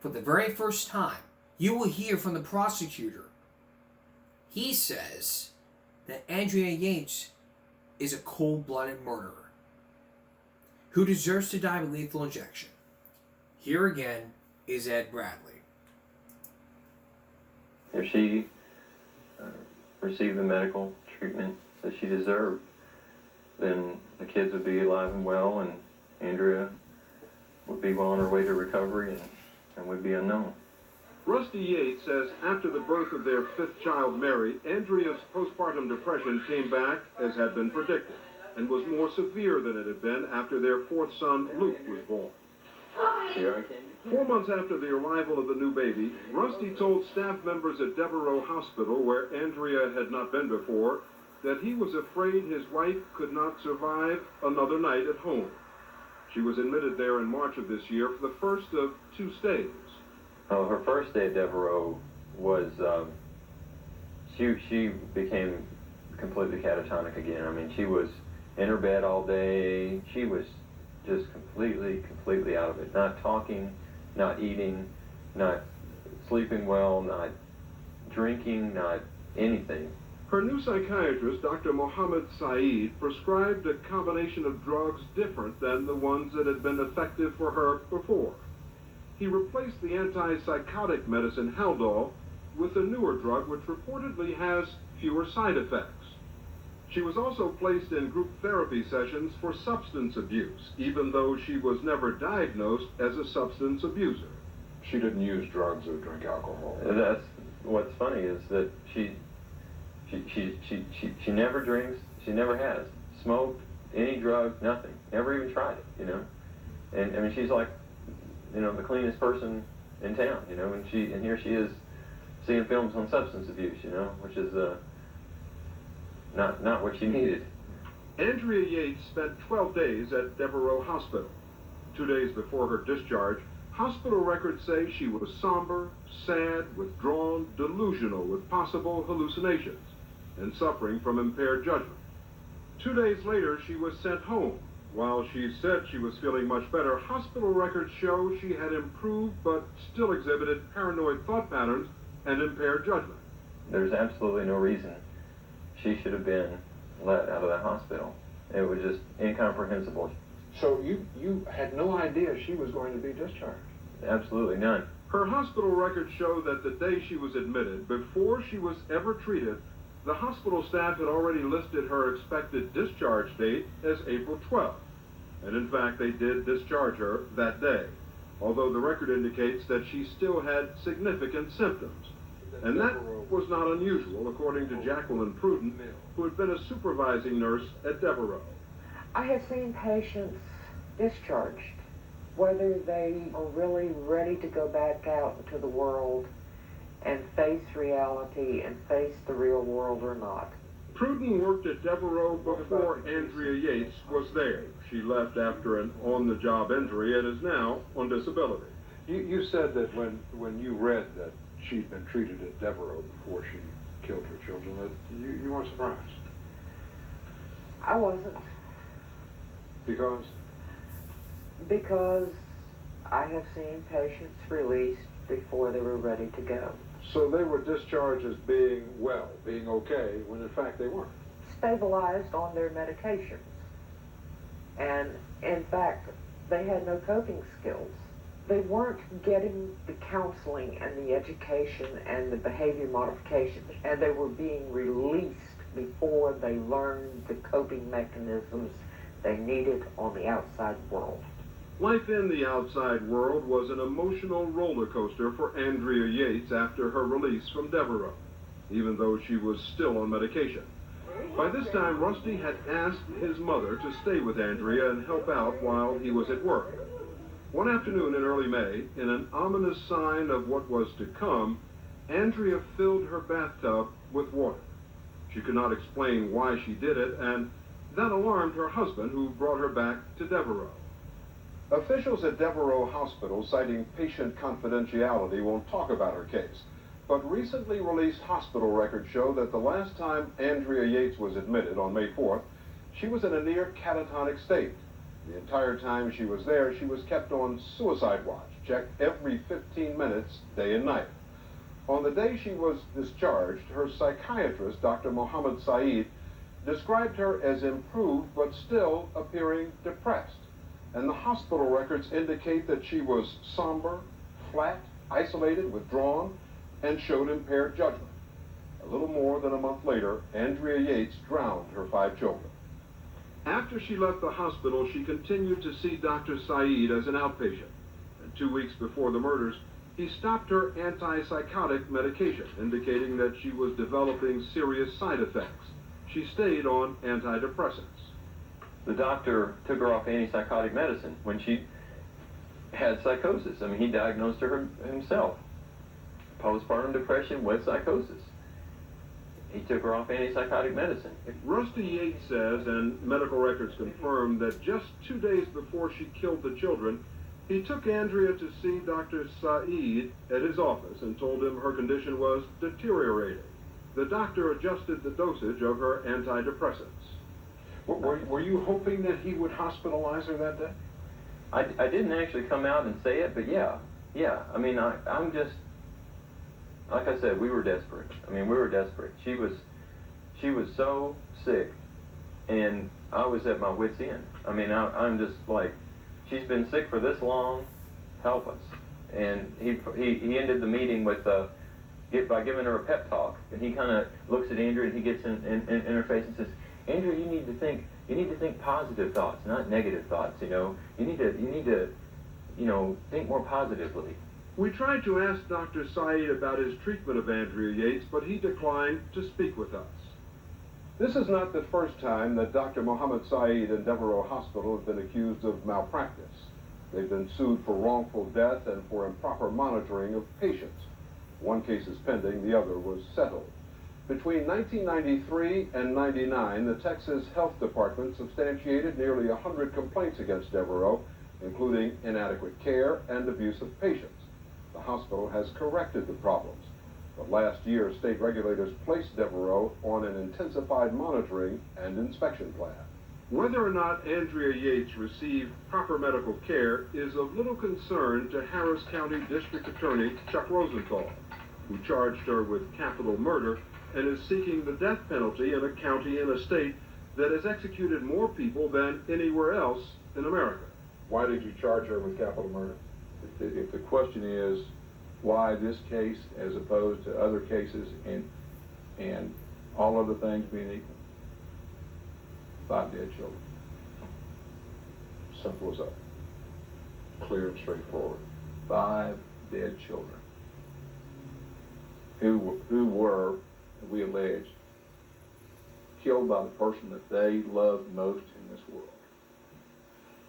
for the very first time, you will hear from the prosecutor. He says that Andrea Yates is a cold-blooded murderer who deserves to die with lethal injection. Here again is Ed Bradley. If she received the medical treatment that she deserved, then the kids would be alive and well, and Andrea would be well on her way to recovery and would be unknown. Rusty Yates says after the birth of their 5th child, Mary, Andrea's postpartum depression came back as had been predicted and was more severe than it had been after their 4th son, Luke, was born. 4 months after the arrival of the new baby, Rusty told staff members at Devereaux Hospital, where Andrea had not been before, that he was afraid his wife could not survive another night at home. She was admitted there in March of this year for the first of 2 stays. Oh, her first day at Devereaux was, she became completely catatonic again. I mean, she was in her bed all day. She was just completely out of it. Not talking, not eating, not sleeping well, not drinking, not anything. Her new psychiatrist, Dr. Mohammed Saeed, prescribed a combination of drugs different than the ones that had been effective for her before. He replaced the antipsychotic medicine Haldol with a newer drug which reportedly has fewer side effects. She was also placed in group therapy sessions for substance abuse, even though she was never diagnosed as a substance abuser. She didn't use drugs or drink alcohol. That's what's funny is that she never drinks. She never has smoked any drug, nothing. Never even tried it, you know. And I mean, she's like, you know, the cleanest person in town, you know, and here she is seeing films on substance abuse, you know, which is not what she needed. Andrea Yates spent 12 days at Devereaux Hospital. 2 days before her discharge, hospital records say she was somber, sad, withdrawn, delusional with possible hallucinations, and suffering from impaired judgment. 2 days later, she was sent home. While she said she was feeling much better, hospital records show she had improved but still exhibited paranoid thought patterns and impaired judgment. There's absolutely no reason she should have been let out of that hospital. It was just incomprehensible. So you had no idea she was going to be discharged? Absolutely none. Her hospital records show that the day she was admitted, before she was ever treated, the hospital staff had already listed her expected discharge date as April 12th. And in fact, they did discharge her that day, although the record indicates that she still had significant symptoms. And that was not unusual, according to Jacqueline Pruden, who had been a supervising nurse at Devereaux. I have seen patients discharged, whether they are really ready to go back out into the world and face reality and face the real world or not. Pruden worked at Devereaux before Andrea Yates was there. She left after an on-the-job injury and is now on disability. You said that when you read that she'd been treated at Devereaux before she killed her children, that you weren't surprised. I wasn't. Because? Because I have seen patients released before they were ready to go. So they were discharged as being well, being okay, when in fact they weren't. Stabilized on their medications. And in fact, they had no coping skills. They weren't getting the counseling and the education and the behavior modification, and they were being released before they learned the coping mechanisms they needed on the outside world. Life in the outside world was an emotional roller coaster for Andrea Yates after her release from Devereaux, even though she was still on medication. By this time, Rusty had asked his mother to stay with Andrea and help out while he was at work. One afternoon in early May, in an ominous sign of what was to come, Andrea filled her bathtub with water. She could not explain why she did it, and that alarmed her husband, who brought her back to Devereaux. Officials at Devereaux Hospital, citing patient confidentiality, won't talk about her case. But recently released hospital records show that the last time Andrea Yates was admitted, on May 4th, she was in a near catatonic state. The entire time she was there, she was kept on suicide watch, checked every 15 minutes, day and night. On the day she was discharged, her psychiatrist, Dr. Mohammed Saeed, described her as improved but still appearing depressed. And the hospital records indicate that she was somber, flat, isolated, withdrawn, and showed impaired judgment. A little more than a month later, Andrea Yates drowned her 5 children. After she left the hospital, she continued to see Dr. Saeed as an outpatient. And 2 weeks before the murders, he stopped her antipsychotic medication, indicating that she was developing serious side effects. She stayed on antidepressants. The doctor took her off antipsychotic medicine when she had psychosis. I mean, he diagnosed her himself. Postpartum depression with psychosis. He took her off antipsychotic medicine. Rusty Yates says, and medical records confirm, that just 2 days before she killed the children, he took Andrea to see Dr. Saeed at his office and told him her condition was deteriorating. The doctor adjusted the dosage of her antidepressants. Were you hoping that he would hospitalize her that day? I didn't actually come out and say it, but yeah. I mean, I'm just, like I said, we were desperate. I mean, we were desperate. She was so sick, and I was at my wit's end. I mean, I'm just like, she's been sick for this long, help us. And he ended the meeting with by giving her a pep talk, and he kind of looks at Andrea and he gets in her face and says, Andrea, you need to think positive thoughts, not negative thoughts. You know, you need to think more positively. We tried to ask Dr. Saeed about his treatment of Andrea Yates, but he declined to speak with us. This is not the first time that Dr. Mohammed Saeed and Devereaux Hospital have been accused of malpractice. They've been sued for wrongful death and for improper monitoring of patients. One case is pending, the other was settled. Between 1993 and 99, the Texas Health Department substantiated nearly 100 complaints against Devereaux, including inadequate care and abuse of patients. The hospital has corrected the problems, but last year state regulators placed Devereaux on an intensified monitoring and inspection plan. Whether or not Andrea Yates received proper medical care is of little concern to Harris County District Attorney Chuck Rosenthal, who charged her with capital murder and is seeking the death penalty in a county and a state that has executed more people than anywhere else in America. Why did you charge her with capital murder? If the question is why this case as opposed to other cases and all other things being equal, 5 dead children. Simple as that. Clear and straightforward. 5 dead children who were, we allege, killed by the person that they loved most in this world.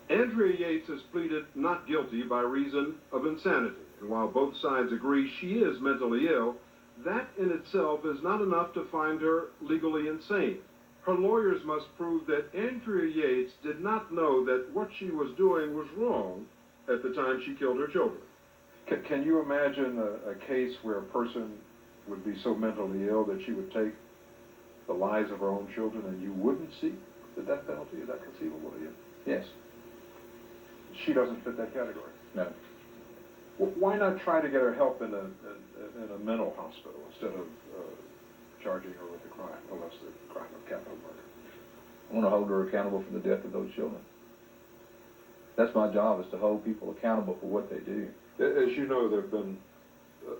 Andrea Yates has pleaded not guilty by reason of insanity, and while both sides agree she is mentally ill, that in itself is not enough to find her legally insane. Her lawyers must prove that Andrea Yates did not know that what she was doing was wrong at the time she killed her children. Can you imagine a case where a person would be so mentally ill that she would take the lives of her own children and you wouldn't seek the death penalty? Is that conceivable to you? Yes. She doesn't fit that category. No. Why not try to get her help in a mental hospital instead of charging her with a crime, unless the crime of capital murder? I want to hold her accountable for the death of those children. That's my job, is to hold people accountable for what they do. As you know, there have been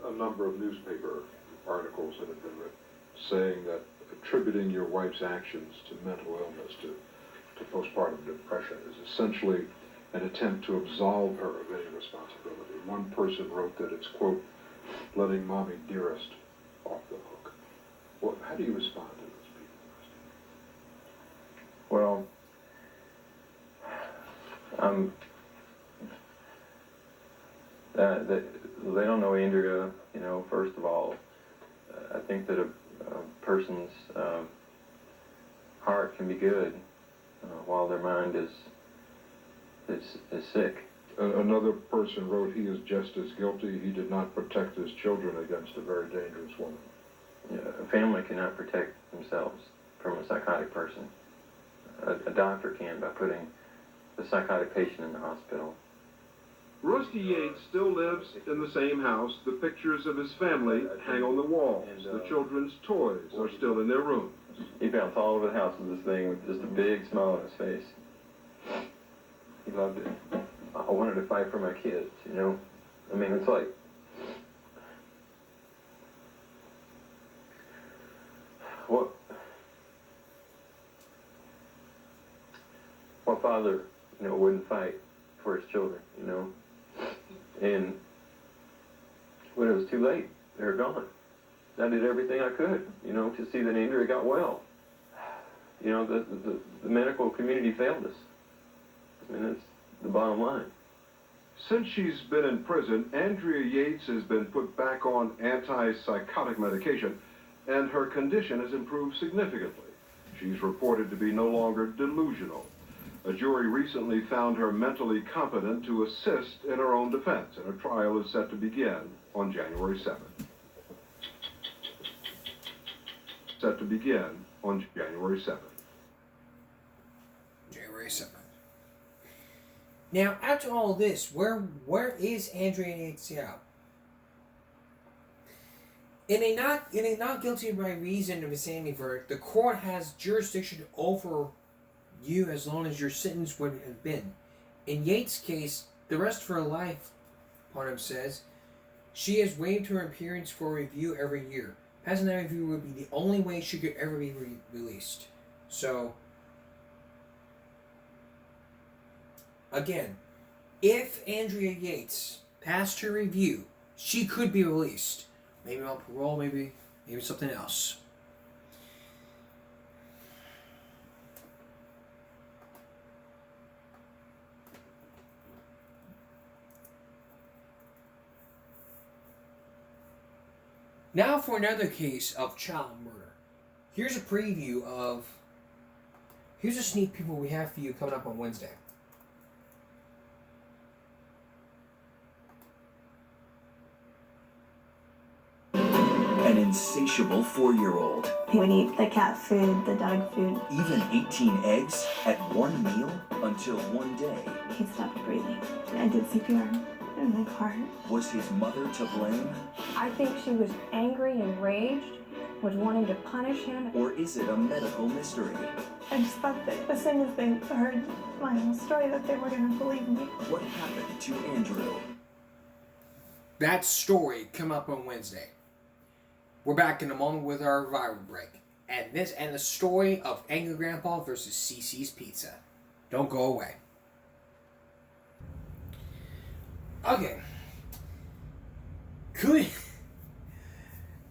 a number of newspaper articles that have been written saying that attributing your wife's actions to mental illness, to postpartum depression, is essentially an attempt to absolve her of any responsibility. One person wrote that it's, quote, letting mommy dearest off the hook. Well, how do you respond to those people? Well, they don't know Andrea, you know, first of all. I think that a person's heart can be good while their mind is sick. Another person wrote, he is just as guilty. He did not protect his children against a very dangerous woman. Yeah, a family cannot protect themselves from a psychotic person. A doctor can, by putting the psychotic patient in the hospital. Rusty Yates still lives in the same house. The pictures of his family hang on the walls. The children's toys are still in their rooms. He bounced all over the house with this thing with just a big smile on his face. He loved it. I wanted to fight for my kids, you know? I mean, it's like... What father, you know, wouldn't fight for his children, you know? And when it was too late, they were gone. I did everything I could, you know, to see that Andrea got well. You know, the medical community failed us. I mean, that's the bottom line. Since she's been in prison, Andrea Yates has been put back on antipsychotic medication, and her condition has improved significantly. She's reported to be no longer delusional. A jury recently found her mentally competent to assist in her own defense, and her trial is set to begin on January 7th. Set to begin on January 7th. January 7th. Now, after all this, where is Andrea Yates now? In a not guilty by reason of insanity verdict, the court has jurisdiction over you as long as your sentence would have been. In Yates' case, the rest of her life, Parham says, she has waived her appearance for review every year. Passing that review would be the only way she could ever be released. So, again, if Andrea Yates passed her review, she could be released. Maybe on parole, maybe something else. Now for another case of child murder. Here's a preview of... Here's a sneak peek what we have for you coming up on Wednesday. An insatiable 4-year-old. He would eat the cat food, the dog food. Even 18 eggs at one meal until one day. He stopped breathing. I did CPR in the car. Was his mother to blame? I think she was angry and raged, was wanting to punish him. Or is it a medical mystery? I just thought that as soon as they heard my whole story that they were going to believe me. What happened to Andrew? That story come up on Wednesday. We're back in a moment with our viral break. And the story of Angry Grandpa versus CC's Pizza. Don't go away. Okay. Could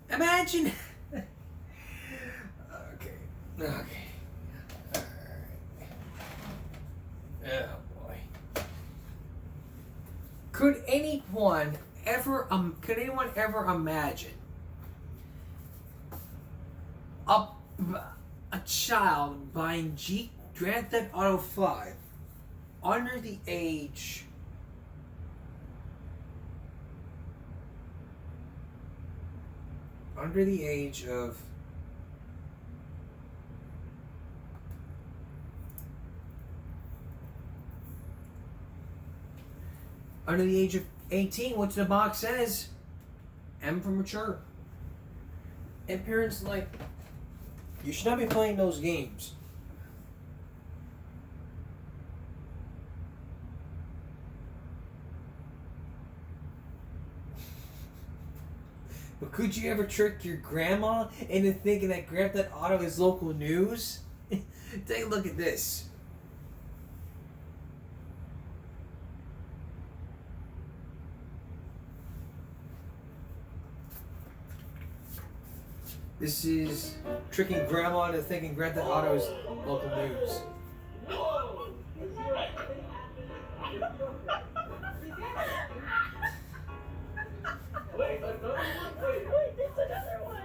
imagine. Okay. Alright. Oh boy. Could anyone ever imagine a child buying Grand Theft Auto 5 under the age of under the age of 18, which the box says, M for mature. And parents like, you should not be playing those games. But could you ever trick your grandma into thinking that Grand Theft Auto is local news? Take a look at this. This is tricking grandma into thinking Grand Theft Auto is local news. Wait, there's another one.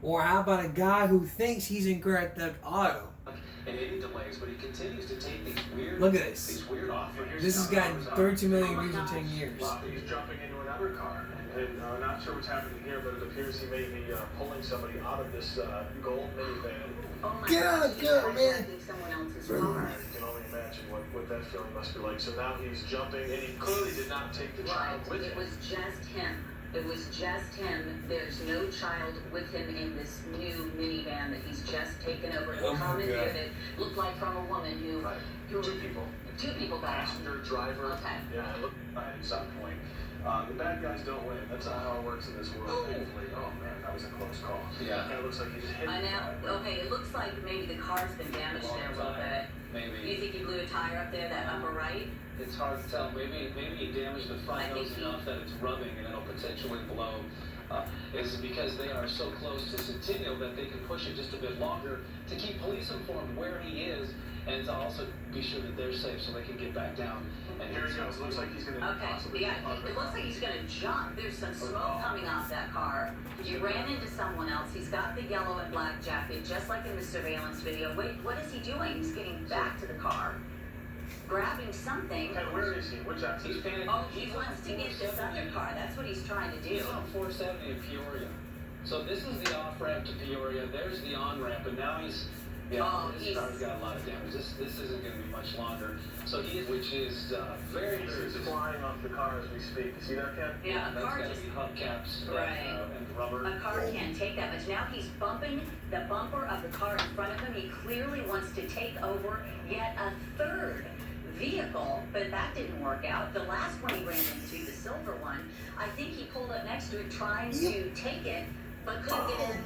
Or how about a guy who thinks he's in Grand Theft Auto? And any delays, but he continues to take these weird. Look at this. These weird offers. This has gotten 32 million views in 10 years. He's jumping into another car, and not sure what's happening here, but it appears he may be pulling somebody out of this gold minivan. Get out of there, man! Someone else's car. You can only imagine what that feeling must be like. So now he's jumping, and he clearly did not take the child with him. It was just him. It was just him. There's no child with him in this new minivan that he's just taken over. He commandeered it. Looked like from a woman who Two people. Two people got Passenger, driver. Okay. Yeah, look at some point. The bad guys don't win. That's not how it works in this world, thankfully. Oh man, that was a close call. Yeah. Kind of looks like he just hit I know. Okay, it looks like maybe the car's been damaged there a little bit. Maybe. You think he blew a tire up there, that upper right? It's hard to tell. Maybe he damaged the front nose enough that it's rubbing and it'll potentially blow. It's because they are so close to Centennial that they can push it just a bit longer to keep police informed where he is and to also be sure that they're safe so they can get back down. And here he goes. Looks like he's going to Okay, yeah, it looks like he's gonna jump. There's some smoke coming off that car. He ran into someone else. He's got the yellow and black jacket, just like in the surveillance video. Wait, what is he doing? He's getting back to the car, grabbing something. And where is he? Which exit? He's panicking. Oh, he wants to get this other car. That's what he's trying to do. He's on 470 in Peoria. So this is the off-ramp to Peoria. There's the on-ramp, and now his car's got a lot of damage. This isn't going to be much longer. So he is, which is very, very He's flying off the car as we speak. You see that, Ken? Yeah, a That's car got to just be hubcaps right. And rubber. A car can't take that much. Now he's bumping the bumper of the car in front of him. He clearly wants to take over yet a third vehicle, but that didn't work out. The last one he ran into, the silver one, I think he pulled up next to it trying to take it, but couldn't get in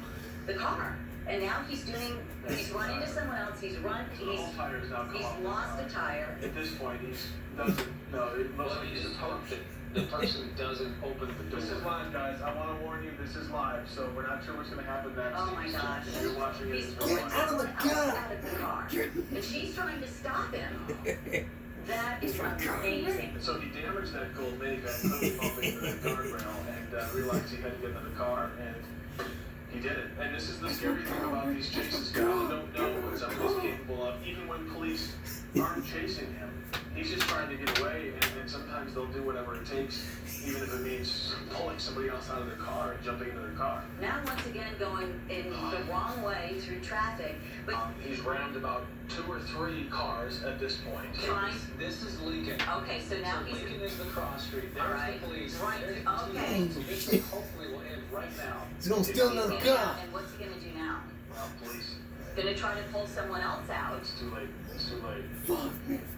the car. And now he's run into someone else, he's lost a tire. At this point, it looks like he's just hoped that the person doesn't open the door. This is live, guys. I want to warn you, this is live, so we're not sure what's going to happen next. Oh my gosh. If you're watching it, He's it's pulling live. someone else out of the car. And she's trying to stop him. That is amazing. So he damaged that gold minivan, clearly bumping into that guardrail, and realized he had to get into the car, and he did it. And this is the scary thing about these chases, guys. You don't know what somebody's capable of, even when police aren't chasing him. He's just trying to get away, and sometimes they'll do whatever it takes, even if it means pulling somebody else out of their car and jumping into their car. Now once again going in the wrong way through traffic. But he's rammed about 2 or 3 cars at this point. This is Lincoln. Okay, so now he's... Lincoln is the cross street. There's the police. Right, okay. So this hopefully will end right now. He's going to steal another car. And what's he going to do now? Well, police. Going to try to pull someone else out. It's too late. It's too late. Fuck.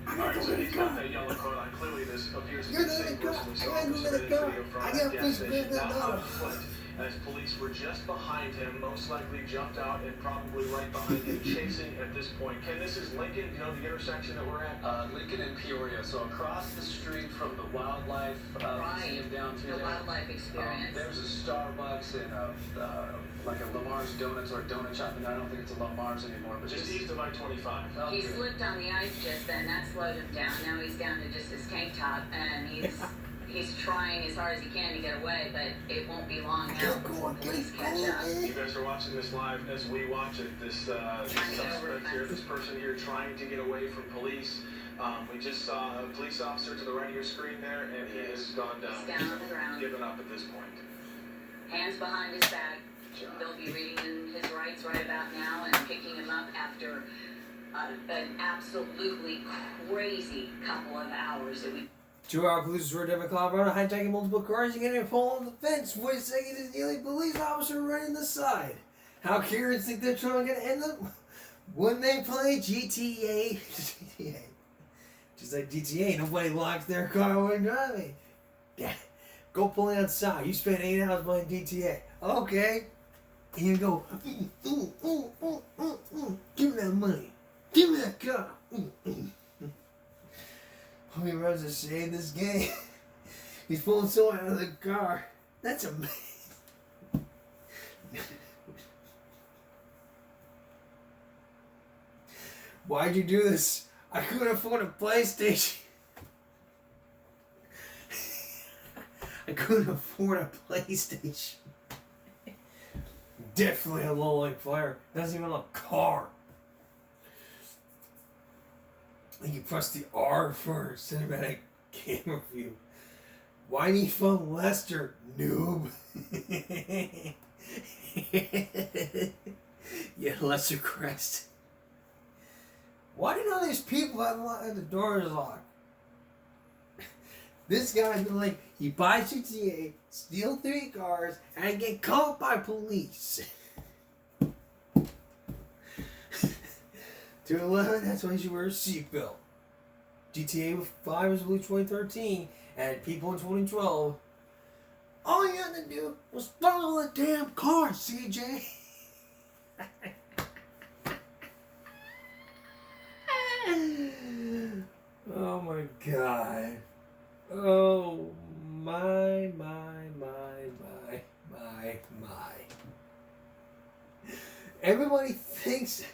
Alright, so he's got that yellow coat on. Clearly this appears to be the same person we saw in this video from the gas station. Now on foot. as police were just behind him, most likely jumped out and probably right behind him, chasing at this point. Ken, this is Lincoln, you know, the intersection that we're at? Lincoln and Peoria, so across the street from the Wildlife Museum down through the there. Wildlife Experience. There's a Starbucks and like a Lamar's Donuts or a donut shop, and I don't think it's a Lamar's anymore, but just east of I-25. He slipped on the ice just then, that slowed him down. Now he's down to just his tank top, and he's trying as hard as he can to get away, but it won't be long now before police catch up. You guys are watching this live as we watch it. This suspect here, this person here trying to get away from police. We just saw a police officer to the right of your screen there, and he has gone down. He's down on the ground. Given up at this point. Hands behind his back. They'll be reading his rights right about now and picking him up after an absolutely crazy couple of hours that we... 2-hour police were Denver, Colorado, hijacking multiple cars and getting a pole on the fence. Voice second is the police officer running the side. How Karens think they're trying to end up when they play GTA. Just like GTA, nobody locks their car when driving. Yeah. Go play outside. You spent 8 hours playing GTA. Okay. And you go, give me that money. Give me that car. He runs to save this game. He's pulling someone out of the car. That's amazing. Why'd you do this? I couldn't afford a PlayStation. I couldn't afford a PlayStation. Definitely a low-light player. Doesn't even have a car. And you press the R for cinematic camera view. Why do you phone Lester, noob? Yeah, Lester Crest. Why do all these people have the doors locked? This guy's been like, he buys GTA, steal 3 cars, and get caught by police. 211, that's why you should wear a seatbelt. GTA 5 was released 2013, and people in 2012, all you had to do was follow the damn car, CJ. Oh my god. Oh my. Everybody thinks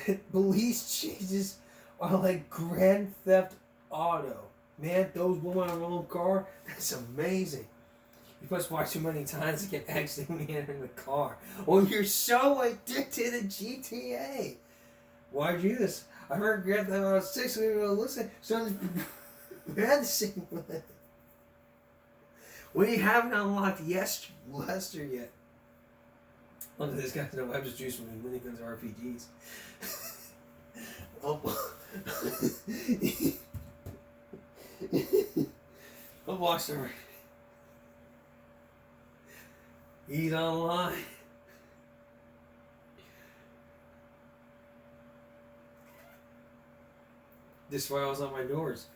that police chases are like Grand Theft Auto. Man, those women on their own car, that's amazing. You must watch too many times to get accidentally in the car. Or you're so addicted to GTA. Why'd you do this? I heard Grand Theft Auto 6 when we were listening. So we had the same one. When you haven't unlocked Lester yet. Look at this guy's no webs juice from his miniguns or RPGs. Oh, watch the. He's online. This is why I was on my doors.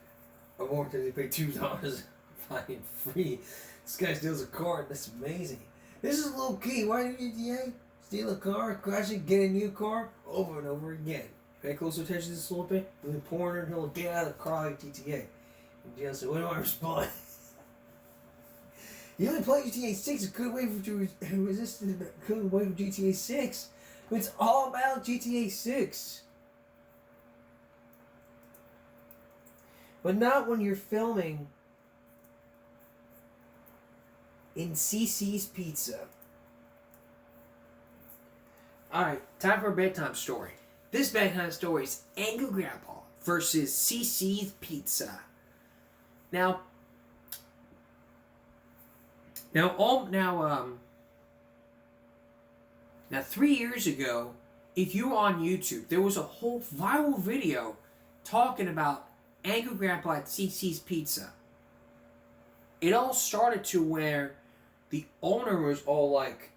I won't because they pay $2 fucking free. This guy steals a car. That's amazing. This is low key. Why do GTA? Steal a car, crash it, get a new car, over and over again. Pay close attention to this little bit. When the porner, he'll get out of the car like GTA. And jail said, what do I respond? You only play GTA 6. It couldn't wait for resisted. Couldn't wait for GTA 6. It's all about GTA 6. But not when you're filming in CC's Pizza. Alright, time for a bedtime story. This bedtime story is Angry Grandpa versus CC's Pizza. Now 3 years ago, if you were on YouTube, there was a whole viral video talking about Angry Grandpa at CC's Pizza. It all started to where the owner was all like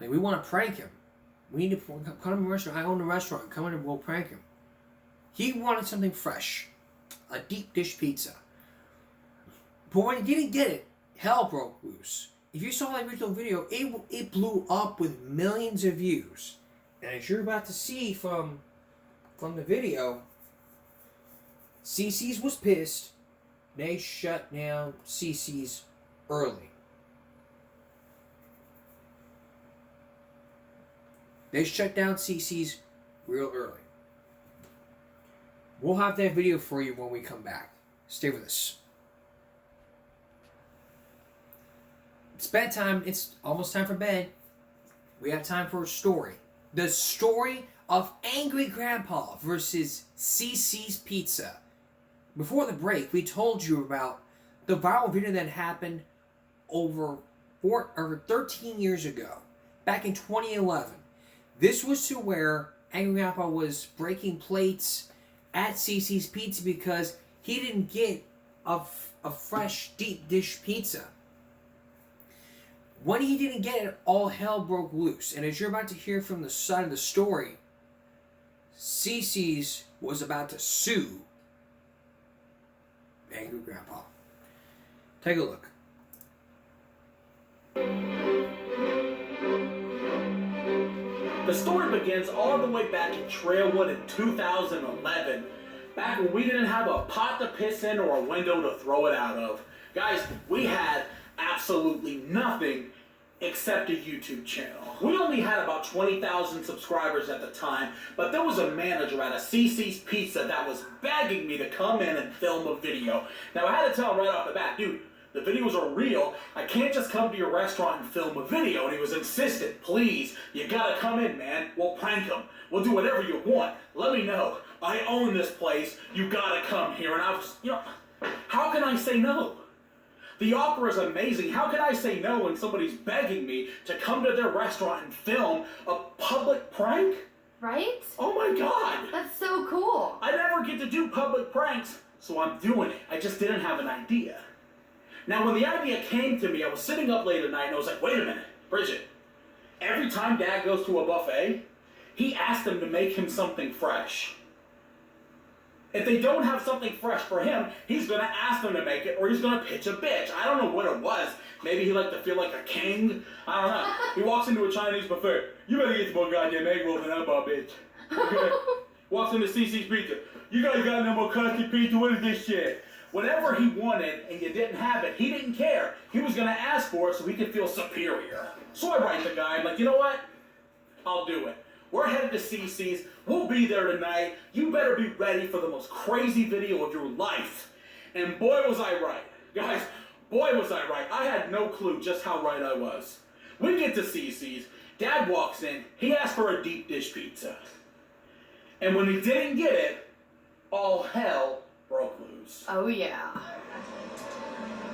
we want to prank him. We need to come to the restaurant. I own the restaurant. Come in and we'll prank him. He wanted something fresh. A deep dish pizza. But when he didn't get it, hell broke loose. If you saw that original video, it blew up with millions of views. And as you're about to see from the video, CC's was pissed. They shut down CC's early. They shut down CC's real early. We'll have that video for you when we come back. Stay with us. It's bedtime. It's almost time for bed. We have time for a story. The story of Angry Grandpa versus CC's Pizza. Before the break, we told you about the viral video that happened over 13 years ago, back in 2011. This was to where Angry Grandpa was breaking plates at CC's Pizza because he didn't get a fresh deep dish pizza. When he didn't get it, all hell broke loose. And as you're about to hear from the side of the story, CC's was about to sue Angry Grandpa. Take a look. The story begins all the way back in Trailwood in 2011, back when we didn't have a pot to piss in or a window to throw it out of. Guys, we had absolutely nothing except a YouTube channel. We only had about 20,000 subscribers at the time, but there was a manager at a CC's Pizza that was begging me to come in and film a video. Now I had to tell him right off the bat, dude, the videos are real. I can't just come to your restaurant and film a video. And he was insistent, please, you gotta come in, man. We'll prank him. We'll do whatever you want. Let me know. I own this place. You gotta come here. And I was, how can I say no? The offer is amazing. How can I say no when somebody's begging me to come to their restaurant and film a public prank? Right? Oh my God. That's so cool. I never get to do public pranks, so I'm doing it. I just didn't have an idea. Now, when the idea came to me, I was sitting up late at night and I was like, wait a minute, Bridget. Every time Dad goes to a buffet, he asks them to make him something fresh. If they don't have something fresh for him, he's going to ask them to make it or he's going to pitch a bitch. I don't know what it was. Maybe he liked to feel like a king. I don't know. He walks into a Chinese buffet. You better get some more goddamn egg rolls and up, bitch. Okay? Walks into CC's Pizza. You guys got no more custard pizza? What is this shit? Whatever he wanted and you didn't have it, he didn't care. He was going to ask for it so he could feel superior. So I write the guy, I'm like, you know what? I'll do it. We're headed to CC's. We'll be there tonight. You better be ready for the most crazy video of your life. And boy, was I right. Guys, boy, was I right. I had no clue just how right I was. We get to CC's. Dad walks in. He asks for a deep dish pizza. And when he didn't get it, all hell broke loose. Oh, yeah.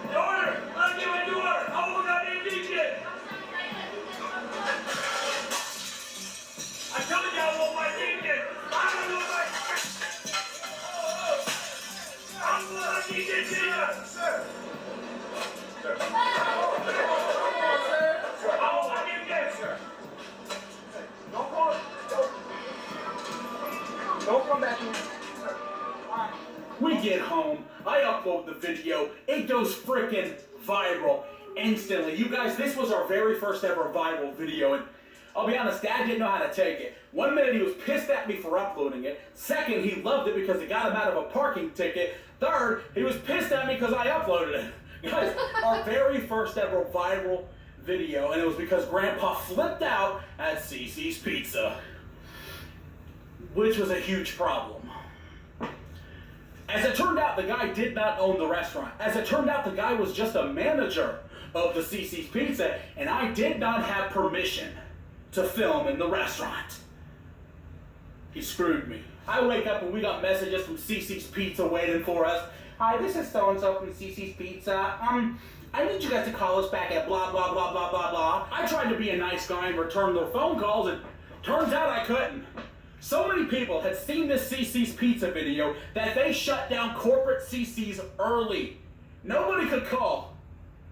Order! Let's give it to her! Oh, my God, DJ! I told you I want my DJ! I don't know my... I want my DJ, sir! Sir. I want my DJ, sir! Don't come back here. We get home, I upload the video, it goes frickin' viral instantly. You guys, this was our very first ever viral video, and I'll be honest, Dad didn't know how to take it. 1 minute he was pissed at me for uploading it. Second, he loved it because it got him out of a parking ticket. Third, he was pissed at me because I uploaded it. Guys, our very first ever viral video, and it was because Grandpa flipped out at CC's Pizza, which was a huge problem. As it turned out, the guy did not own the restaurant. As it turned out, the guy was just a manager of the CC's Pizza, and I did not have permission to film in the restaurant. He screwed me. I wake up and we got messages from CC's Pizza waiting for us. Hi, this is so-and-so from CC's Pizza. I need you guys to call us back at blah, blah, blah, blah, blah, blah. I tried to be a nice guy and return their phone calls, and turns out I couldn't. So many people had seen this CC's Pizza video that they shut down corporate CC's early. Nobody could call.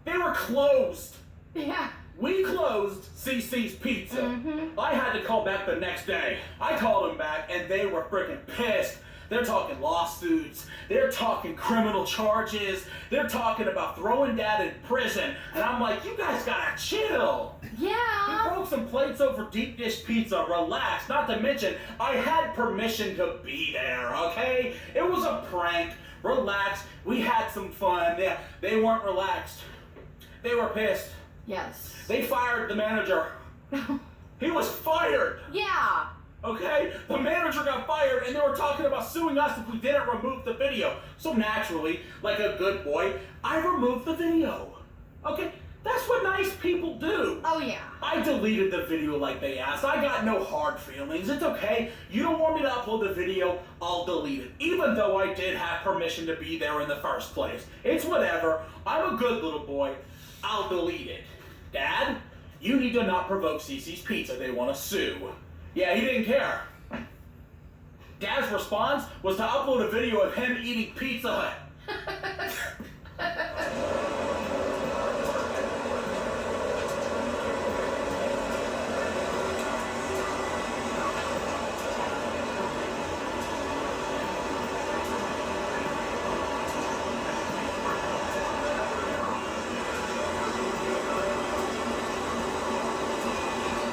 They were closed. Yeah. We closed CC's Pizza. I had to call back the next day. I called them back and they were freaking pissed. They're talking lawsuits. They're talking criminal charges. They're talking about throwing Dad in prison. And I'm like, you guys gotta chill. Yeah. We broke some plates over deep dish pizza. Relax. Not to mention, I had permission to be there, okay? It was a prank. Relax. We had some fun. Yeah, they weren't relaxed. They were pissed. Yes. They fired the manager. He was fired. Yeah. Okay? The manager got fired and they were talking about suing us if we didn't remove the video. So naturally, like a good boy, I removed the video. Okay? That's what nice people do. Oh, yeah. I deleted the video like they asked. I got no hard feelings. It's okay. You don't want me to upload the video, I'll delete it. Even though I did have permission to be there in the first place. It's whatever. I'm a good little boy. I'll delete it. Dad, you need to not provoke Cece's Pizza. They want to sue. Yeah, he didn't care. Dad's response was to upload a video of him eating Pizza Hut.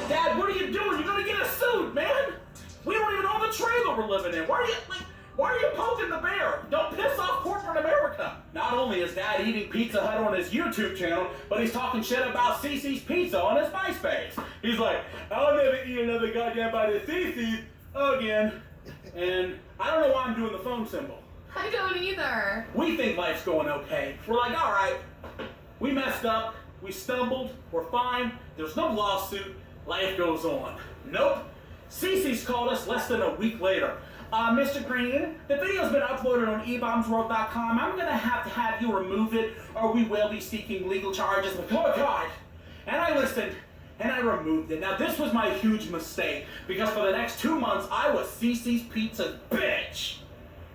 Dad, what are you doing? You're gonna get us sued, man! We don't even own the trailer we're living in. Why are you poking the bear? Don't piss off corporate America. Not only is Dad eating Pizza Hut on his YouTube channel, but he's talking shit about Cece's Pizza on his MySpace. He's like, I'll never eat another goddamn bite of Cece's again. And I don't know why I'm doing the phone symbol. I don't either. We think life's going okay. We're like, all right, we messed up, we stumbled, we're fine, there's no lawsuit, life goes on. Nope. Cece's called us less than a week later. Mr. Green, the video's been uploaded on ebombsworld.com. I'm gonna have to have you remove it or we will be seeking legal charges. But oh God. And I listened and I removed it. Now this was my huge mistake because for the next 2 months I was Cece's Pizza's bitch.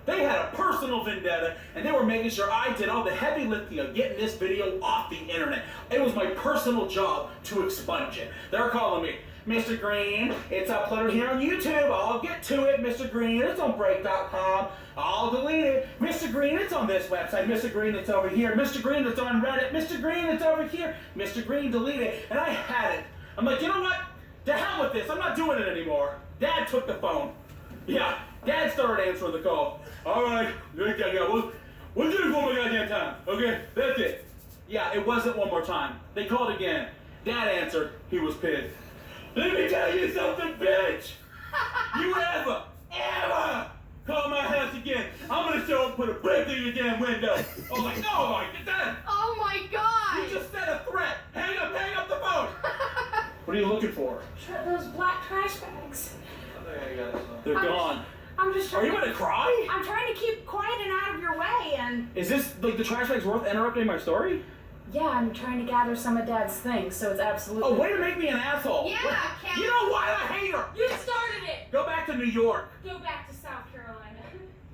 They had a personal vendetta and they were making sure I did all the heavy lifting of getting this video off the internet. It was my personal job to expunge it. They're calling me, Mr. Green, it's uploaded here on YouTube. I'll get to it, Mr. Green. It's on break.com. I'll delete it. Mr. Green, it's on this website. Mr. Green, it's over here. Mr. Green, it's on Reddit. Mr. Green, it's over here. Mr. Green, delete it. And I had it. I'm like, you know what? To hell with this. I'm not doing it anymore. Dad took the phone. Yeah, Dad started answering the call. All right, we'll do it one more goddamn time. Okay, that's it. Yeah, it wasn't one more time. They called again. Dad answered. He was pissed. Let me tell you something, bitch. You ever call my house again, I'm gonna show up, put a brick through your damn window. I was like, no, Mike, get that. Oh my God. You just said a threat. Hang up the phone. What are you looking for? Those black trash bags. They're gone. I'm just Are trying you gonna cry? I'm trying to keep quiet and out of your way, and Is this, like, the trash bag's worth interrupting my story? yeah, I'm trying to gather some of Dad's things, so it's absolutely. Oh, way to make me an asshole. Yeah, What? Ken. You know why I hate her? You started it. Go back to New York. Go back to South Carolina.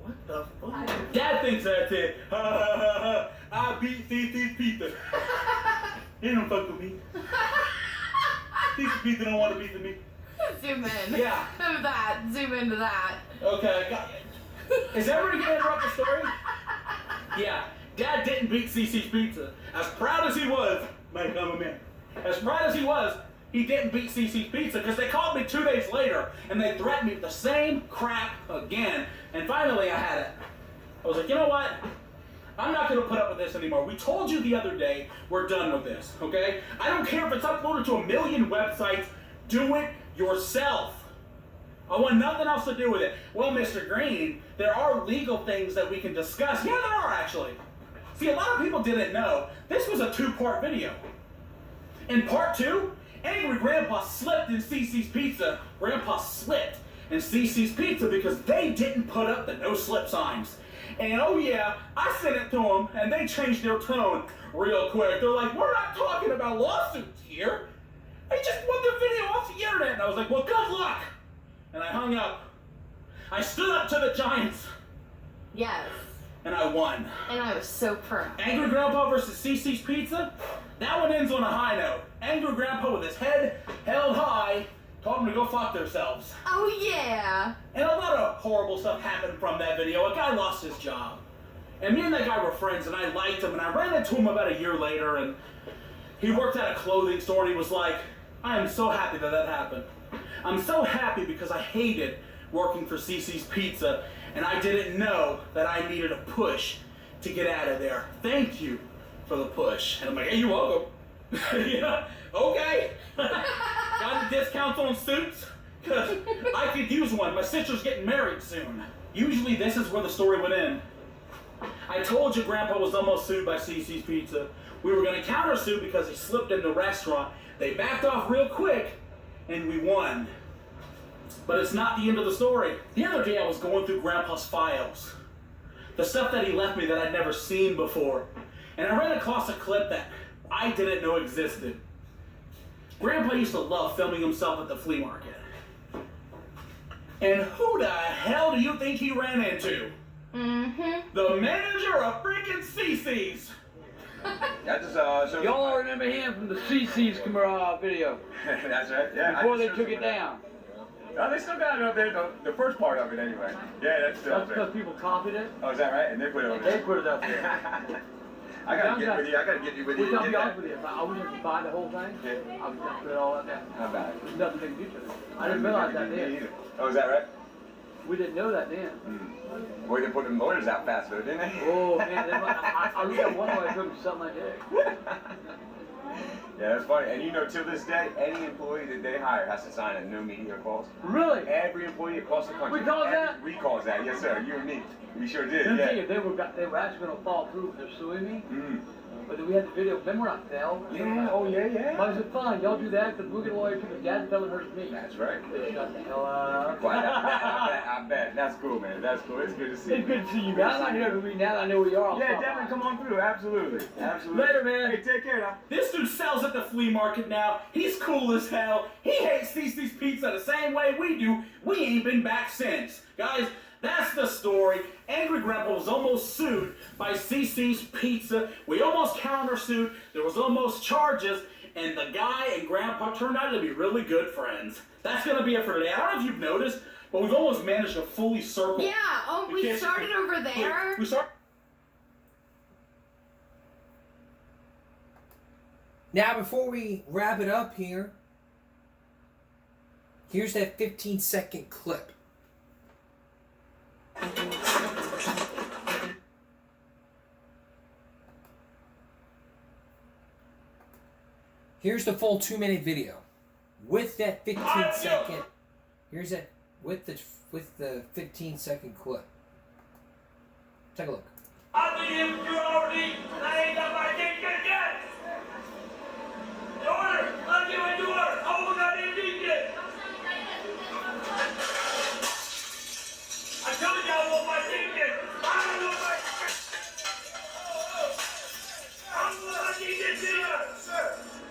What the fuck? Dad thinks that's it. Ha ha ha ha. I beat Cece's Pizza. He don't fuck with me. Cece's Pizza don't want to beat with me. Zoom in. Yeah. Of that. Zoom into that. Okay, got it. Is everybody gonna interrupt the story? Yeah. Dad didn't beat Cece's Pizza. As proud as he was, Mike, I'm a man. As proud as he was, he didn't beat Cece's Pizza because they called me 2 days later and they threatened me with the same crap again. And finally I had it. I was like, you know what? I'm not gonna put up with this anymore. We told you the other day, we're done with this, okay? I don't care if it's uploaded to 1 million websites, do it yourself. I want nothing else to do with it. Well, Mr. Green, there are legal things that we can discuss. Yeah, there are actually. See, a lot of people didn't know. This was a 2-part video. In part 2, Angry Grandpa slipped in Cece's Pizza. Grandpa slipped in Cece's Pizza because they didn't put up the no slip signs. And oh yeah, I sent it to them and they changed their tone real quick. They're like, we're not talking about lawsuits here. They just want the video off the internet. And I was like, well, good luck. And I hung up. I stood up to the Giants. Yes. And I won. And I was so proud. Angry Grandpa versus Cece's Pizza? That one ends on a high note. Angry Grandpa with his head held high told them to go fuck themselves. Oh yeah. And a lot of horrible stuff happened from that video. A guy lost his job. And me and that guy were friends, and I liked him, and I ran into him about a year later, and he worked at a clothing store, and he was like, I am so happy that that happened. I'm so happy because I hated working for CiCi's Pizza, and I didn't know that I needed a push to get out of there. Thank you for the push. And I'm like, hey, you're welcome. Yeah, okay. Got any discounts on suits? Because I could use one. My sister's getting married soon. Usually this is where the story would end. I told you Grandpa was almost sued by CiCi's Pizza. We were going to countersue because he slipped in the restaurant. They backed off real quick, and we won. But it's not the end of the story. The other day I was going through Grandpa's files. The stuff that he left me that I'd never seen before. And I ran across a clip that I didn't know existed. Grandpa used to love filming himself at the flea market. And who the hell do you think he ran into? The manager of freaking CiCi's. That just shows Y'all remember him from the CiCi's video. That's right, yeah. Before they took it down. No, they still got it up there, the first part of it anyway. Yeah, that's still up there. That's because people copied it. Oh, is that right? And they put it on there. They put it up there. I gotta get with you. I gotta get you with you. I'll be honest with you. If I was to buy the whole thing, I would just put it all up there. How bad? There's nothing they can do to it. I didn't realize that then. Oh, is that right? We didn't know that then. Boy, they put the motors out faster, didn't they? Oh, man. I looked at one way I took something like that. Yeah, that's funny. And you know, till this day, any employee that they hire has to sign a no media clause. Really? Every employee across the country. We called that? We called that, yes sir. You and me. We sure did, Then yeah. they were actually going to fall through if they're suing me. But then we had the video. Remember I fell? Yeah, oh yeah, yeah. I said, fine, y'all do that, because we'll get a lawyer too, but Dad fell and hurt me. That's right. They shut the hell up. I bet. That's cool, man. That's cool. It's good to see you. It's good to see you, man. I'm not here to read now that I know where you are. Yeah, definitely come on through. Absolutely. Absolutely. Later, man. Hey, take care now. This dude sells at the flea market now. He's cool as hell. He hates CiCi's Pizza the same way we do. We ain't been back since. Guys, that's the story. Angry Grandpa was almost sued by CiCi's Pizza. We almost countersued. There was almost charges. And the guy and Grandpa turned out to be really good friends. That's going to be it for today. I don't know if you've noticed, but we've almost managed to fully circle. Yeah, oh, we started over there. We started. Now, before we wrap it up here, here's that 15-second clip. Here's the full 2-minute video with that 15-second. Here's that with the 15-second clip. Take a look.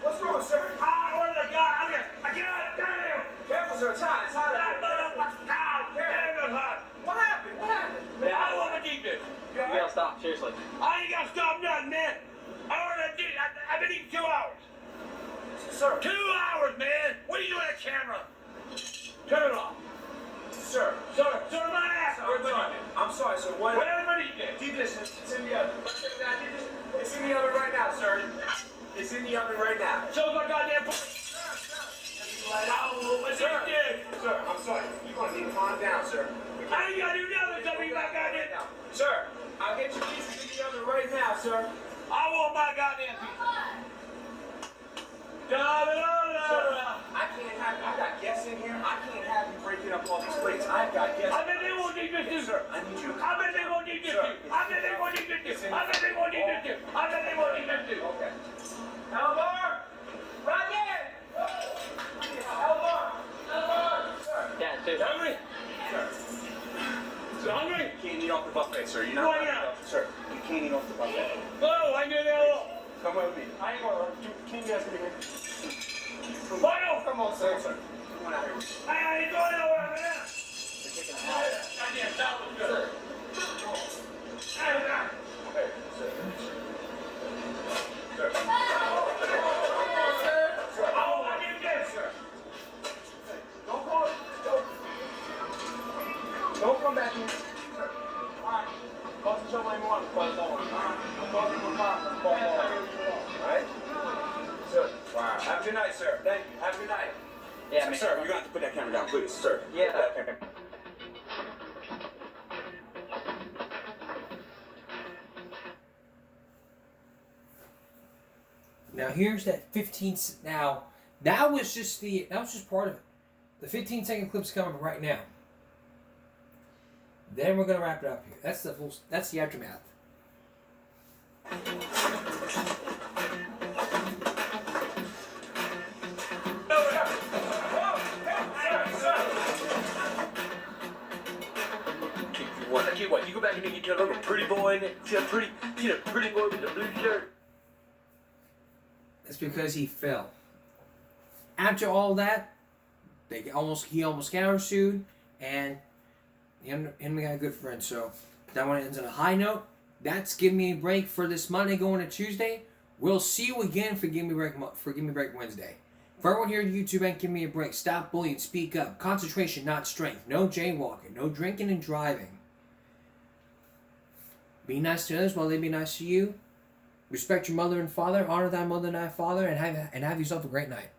What's wrong, sir? Careful, sir. It's hot. It's hot. What happened? What happened? Man, I don't want to keep this. You gotta stop, seriously. I ain't gotta stop nothing, man. I've been eating 2 hours. Sir. 2 hours, man. What are you doing at the camera? Turn it off. Sir. Sir, my ass off. I'm sorry, sir. What? Whatever you did. Keep this. It's in the oven. It's in the oven right now, sir. It's in the oven right now. Show my goddamn. Sir, I'm sorry. You're gonna need to calm down, sir. I ain't gotta do nothing. Tell me my goddamn. Sir, I'll get your pieces in the oven right now, sir. I want my goddamn pizza. Sir, I can't have. I got guests in here. I can't have you breaking up all these plates. I've got guests. I bet they won't need this too. Sir, I need you. I bet they won't need this too. I bet they won't need this too. I bet they won't need this too. I bet they won't need this too. Okay. Elmore! Right there! Elmore! Yeah, sir. Hungry? Sir. Sir, hungry? You can't eat off the buffet, sir. You're not. Why not? Sir, you can't eat off the buffet. Oh, I get it. Come with me. I ain't going to. Can you guys get here? Come on, sir. Sir. Come on out here. I ain't going nowhere right now. They're kicking the house. Goddamn, that was good. Sir. Okay, sir. Sir. Sir. Oh, I didn't get it, sir. Yes, sir. Thank you. Have a good night. Yeah, sir, you're going to have to put that camera down, please, sir. Yeah. Put that camera- Now here's that 15. Now that was just part of it. The 15-second clip's coming right now. Then we're gonna wrap it up here. That's the aftermath. I tell you what, you go back and get your little pretty boy, see a pretty boy with the blue shirt. That's because he fell. After all that, he almost countersued, and him and got a good friend. So that one ends on a high note. That's Give Me a Break for this Monday going to Tuesday. We'll see you again for Give Me a Break Wednesday. For everyone here at YouTube and Give Me a Break, stop bullying, speak up. Concentration, not strength. No jaywalking, no drinking and driving. Be nice to others while they be nice to you. Respect your mother and father. Honor thy mother and thy father, and have yourself a great night.